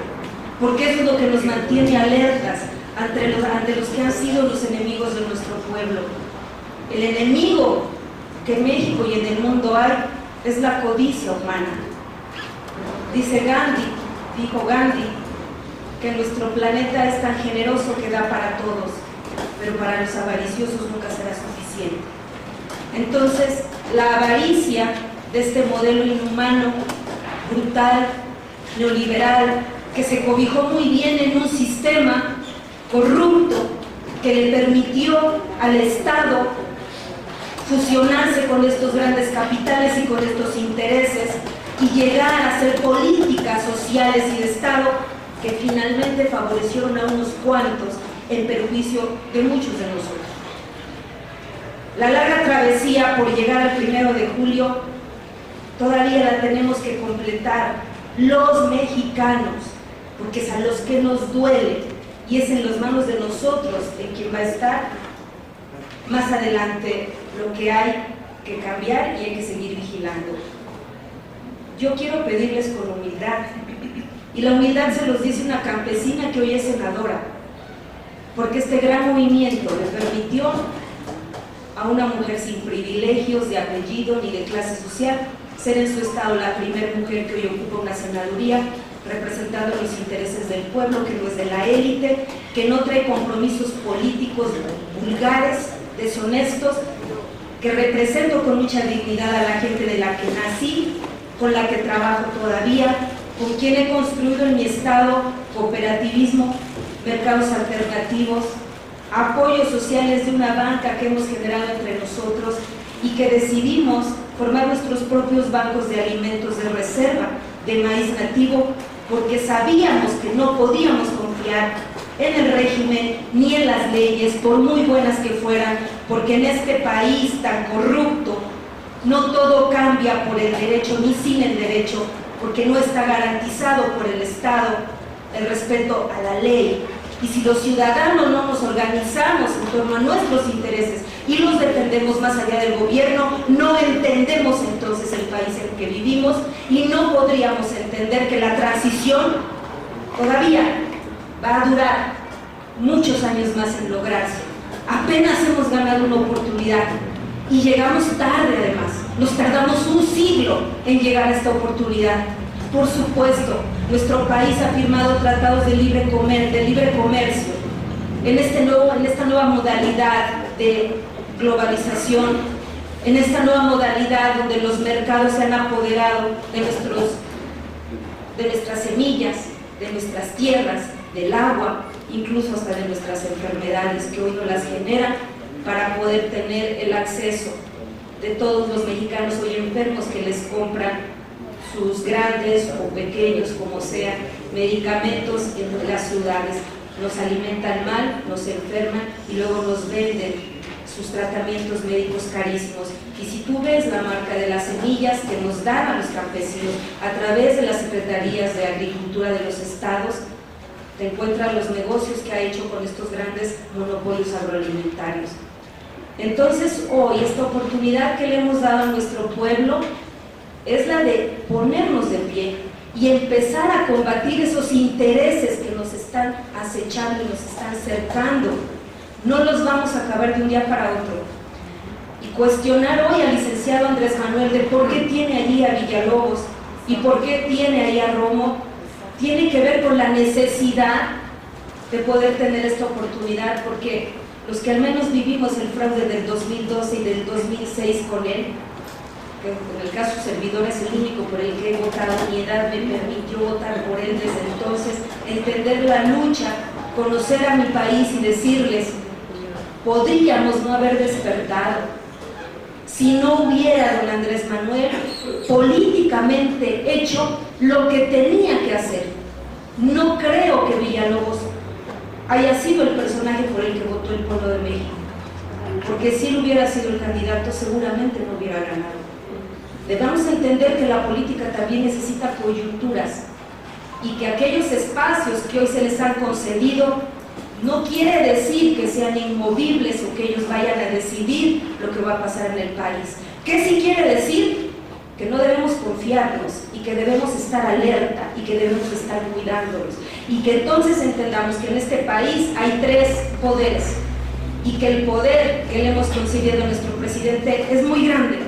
porque eso es lo que nos mantiene alertas ante los que han sido los enemigos de nuestro pueblo. El enemigo que en México y en el mundo hay es la codicia humana. Dijo Gandhi, que nuestro planeta es tan generoso que da para todos, pero para los avariciosos nunca será suficiente. Entonces, la avaricia de este modelo inhumano, brutal, neoliberal, que se cobijó muy bien en un sistema corrupto que le permitió al Estado fusionarse con estos grandes capitales y con estos intereses y llegar a hacer políticas sociales y de Estado que finalmente favorecieron a unos cuantos en perjuicio de muchos de nosotros. La larga travesía por llegar al 1 de julio todavía la tenemos que completar los mexicanos, porque es a los que nos duele y es en las manos de nosotros en quien va a estar más adelante lo que hay que cambiar y hay que seguir vigilando. Yo quiero pedirles con humildad, y la humildad se los dice una campesina que hoy es senadora, porque este gran movimiento le permitió a una mujer sin privilegios de apellido ni de clase social ser en su estado la primera mujer que hoy ocupa una senaduría representando los intereses del pueblo, que no es de la élite, que no trae compromisos políticos vulgares, deshonestos, que represento con mucha dignidad a la gente de la que nací, con la que trabajo todavía, con quien he construido en mi estado cooperativismo, mercados alternativos, apoyos sociales de una banca que hemos generado entre nosotros y que decidimos formar nuestros propios bancos de alimentos de reserva de maíz nativo, porque sabíamos que no podíamos confiar en el régimen ni en las leyes, por muy buenas que fueran, porque en este país tan corrupto no todo cambia por el derecho ni sin el derecho, porque no está garantizado por el Estado el respeto a la ley. Y si los ciudadanos no nos organizamos en torno a nuestros intereses y los defendemos más allá del gobierno, no entendemos entonces el país en el que vivimos y no podríamos entender que la transición todavía va a durar muchos años más en lograrse. Apenas hemos ganado una oportunidad y llegamos tarde además. Nos tardamos un siglo en llegar a esta oportunidad. Por supuesto, nuestro país ha firmado tratados de libre comercio. En esta nueva modalidad de globalización, en esta nueva modalidad donde los mercados se han apoderado de nuestras semillas, de nuestras tierras, del agua, incluso hasta de nuestras enfermedades que hoy no las generan, para poder tener el acceso de todos los mexicanos hoy enfermos que les compran sus grandes o pequeños, como sean, medicamentos en las ciudades. Nos alimentan mal, nos enferman y luego nos venden sus tratamientos médicos carísimos. Y si tú ves la marca de las semillas que nos dan a los campesinos a través de las secretarías de agricultura de los estados, te encuentras los negocios que ha hecho con estos grandes monopolios agroalimentarios. Entonces hoy esta oportunidad que le hemos dado a nuestro pueblo es la de ponernos de pie y empezar a combatir esos intereses que nos están acechando y nos están cercando. No los vamos a acabar de un día para otro. Y cuestionar hoy al licenciado Andrés Manuel de por qué tiene allí a Villalobos y por qué tiene ahí a Romo, tiene que ver con la necesidad de poder tener esta oportunidad, porque los que al menos vivimos el fraude del 2012 y del 2006 con él, que en el caso servidor es el único por el que he votado, mi edad me permitió votar por él desde entonces, entender la lucha, conocer a mi país y decirles, podríamos no haber despertado si no hubiera don Andrés Manuel políticamente hecho lo que tenía que hacer. No creo que Villalobos haya sido el personaje por el que votó el pueblo de México, porque si él hubiera sido el candidato seguramente no hubiera ganado. Debemos entender que la política también necesita coyunturas y que aquellos espacios que hoy se les han concedido no quiere decir que sean inmovibles o que ellos vayan a decidir lo que va a pasar en el país. ¿Qué sí quiere decir? Que no debemos confiarnos y que debemos estar alerta y que debemos estar cuidándolos y que entonces entendamos que en este país hay tres poderes y que el poder que le hemos concedido a nuestro presidente es muy grande,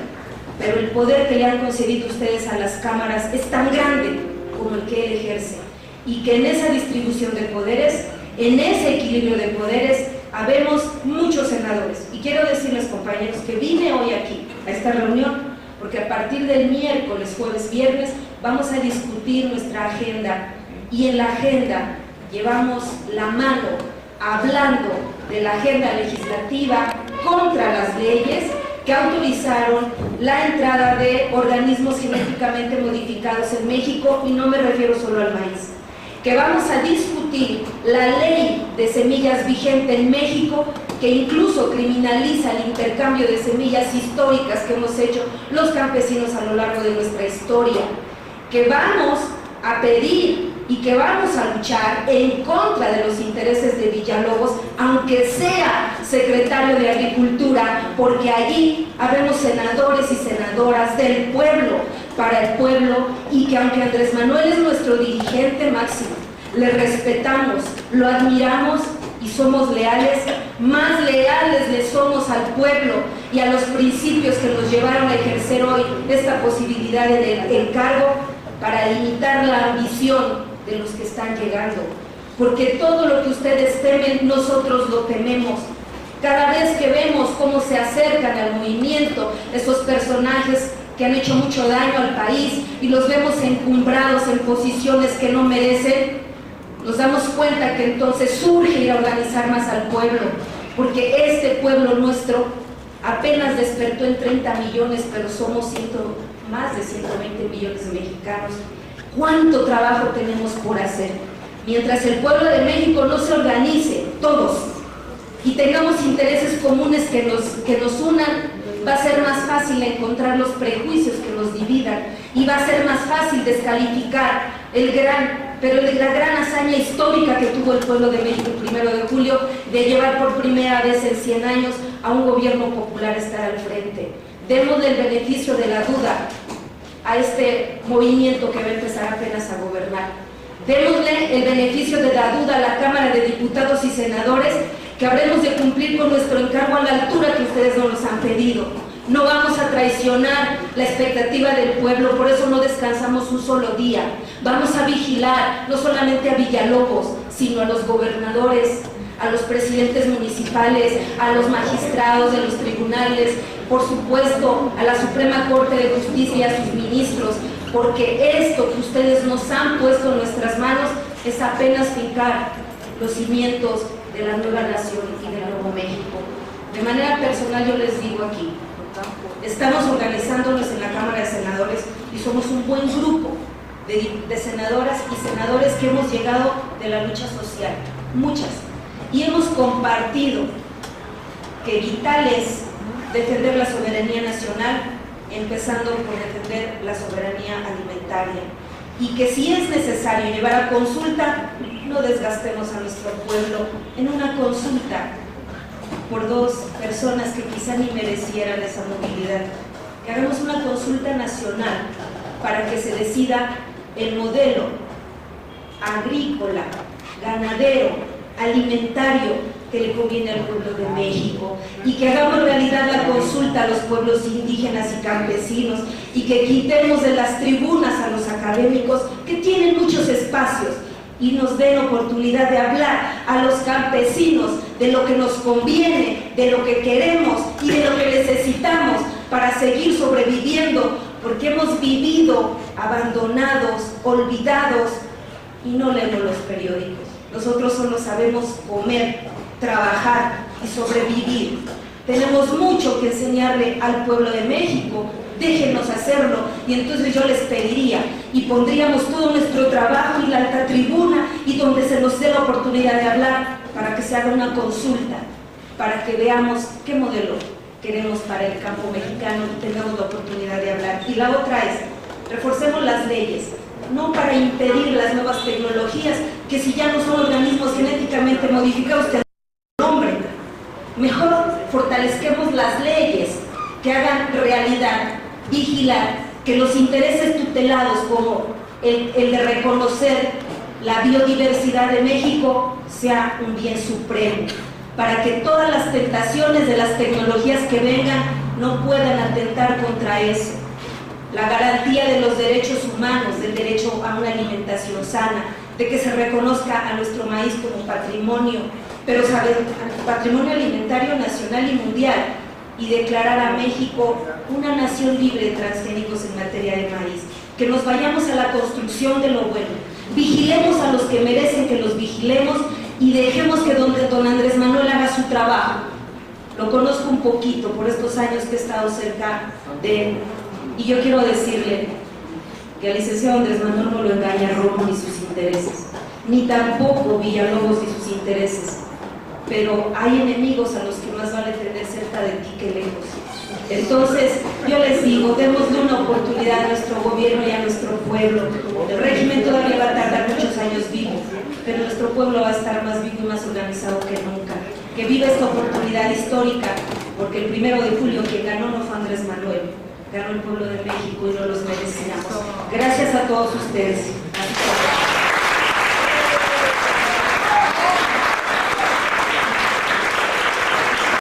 pero el poder que le han concedido ustedes a las cámaras es tan grande como el que él ejerce, y que en esa distribución de poderes, en ese equilibrio de poderes, habemos muchos senadores. Y quiero decirles, compañeros, que vine hoy aquí a esta reunión porque a partir del miércoles, jueves, viernes vamos a discutir nuestra agenda, y en la agenda llevamos la mano hablando de la agenda legislativa contra las leyes que autorizaron la entrada de organismos genéticamente modificados en México, y no me refiero solo al maíz, que vamos a discutir la ley de semillas vigente en México, que incluso criminaliza el intercambio de semillas históricas que hemos hecho los campesinos a lo largo de nuestra historia, que vamos a pedir y que vamos a luchar en contra de los intereses de Villalobos, aunque sea secretario de Agricultura, porque allí habemos senadores y senadoras del pueblo, para el pueblo, y que aunque Andrés Manuel es nuestro dirigente máximo, le respetamos, lo admiramos y somos leales, más leales le somos al pueblo y a los principios que nos llevaron a ejercer hoy esta posibilidad en el encargo, para limitar la ambición de los que están llegando, porque todo lo que ustedes temen, nosotros lo tememos. Cada vez que vemos cómo se acercan al movimiento esos personajes que han hecho mucho daño al país y los vemos encumbrados en posiciones que no merecen, nos damos cuenta que entonces surge ir a organizar más al pueblo, porque este pueblo nuestro apenas despertó en 30 millones, pero somos más de 120 millones de mexicanos. ¿Cuánto trabajo tenemos por hacer? Mientras el pueblo de México no se organice, todos, y tengamos intereses comunes que nos unan, va a ser más fácil encontrar los prejuicios que nos dividan y va a ser más fácil descalificar la gran hazaña histórica que tuvo el pueblo de México el 1 de julio de llevar por primera vez en 100 años a un gobierno popular estar al frente. Démosle el beneficio de la duda a este movimiento que va a empezar apenas a gobernar. Démosle el beneficio de la duda a la Cámara de Diputados y Senadores, que habremos de cumplir con nuestro encargo a la altura que ustedes nos han pedido. No vamos a traicionar la expectativa del pueblo, por eso no descansamos un solo día. Vamos a vigilar no solamente a Villalobos, sino a los gobernadores, a los presidentes municipales, a los magistrados de los tribunales, por supuesto a la Suprema Corte de Justicia y a sus ministros, porque esto que ustedes nos han puesto en nuestras manos es apenas fincar los cimientos de la nueva nación y del nuevo México. De manera personal yo les digo aquí, estamos organizándonos en la Cámara de Senadores y somos un buen grupo de senadoras y senadores que hemos llegado de la lucha social, muchas, y hemos compartido que vital es defender la soberanía nacional, empezando por defender la soberanía alimentaria, y que si es necesario llevar a consulta, no desgastemos a nuestro pueblo en una consulta por dos personas que quizá ni merecieran esa movilidad, que hagamos una consulta nacional para que se decida el modelo agrícola, ganadero, alimentario que le conviene al pueblo de México, y que hagamos realidad la consulta a los pueblos indígenas y campesinos, y que quitemos de las tribunas a los académicos que tienen muchos espacios y nos den oportunidad de hablar a los campesinos de lo que nos conviene, de lo que queremos y de lo que necesitamos para seguir sobreviviendo, porque hemos vivido abandonados, olvidados y no leemos los periódicos. Nosotros solo sabemos comer, trabajar y sobrevivir. Tenemos mucho que enseñarle al pueblo de México, déjenos hacerlo, y entonces yo les pediría y pondríamos todo nuestro trabajo y la alta tribuna y donde se nos dé la oportunidad de hablar para que se haga una consulta, para que veamos qué modelo queremos para el campo mexicano y tengamos la oportunidad de hablar. Y la otra es, reforcemos las leyes, no para impedir las nuevas tecnologías, que si ya no son organismos genéticamente modificados, tenemos nombre. Mejor fortalezquemos las leyes que hagan realidad, vigilar que los intereses tutelados como el de reconocer la biodiversidad de México sea un bien supremo, para que todas las tentaciones de las tecnologías que vengan no puedan atentar contra eso. La garantía de los derechos humanos, del derecho a una alimentación sana, de que se reconozca a nuestro maíz como patrimonio, pero patrimonio alimentario nacional y mundial, y declarar a México una nación libre de transgénicos en materia de maíz. Que nos vayamos a la construcción de lo bueno, vigilemos a los que merecen que los vigilemos y dejemos que don Andrés Manuel haga su trabajo. Lo conozco un poquito por estos años que he estado cerca de él, y yo quiero decirle que al licenciado Andrés Manuel no lo engaña Romo ni sus intereses, ni tampoco Villalobos ni sus intereses, pero hay enemigos a los que más vale tener cerca de ti que lejos. Entonces, yo les digo, démosle una oportunidad a nuestro gobierno y a nuestro pueblo. El régimen todavía va a tardar muchos años vivo, pero nuestro pueblo va a estar más vivo y más organizado que nunca. Que viva esta oportunidad histórica, porque el 1 de julio quien ganó no fue Andrés Manuel, ganó el pueblo de México y no los merecíamos. Gracias a todos ustedes.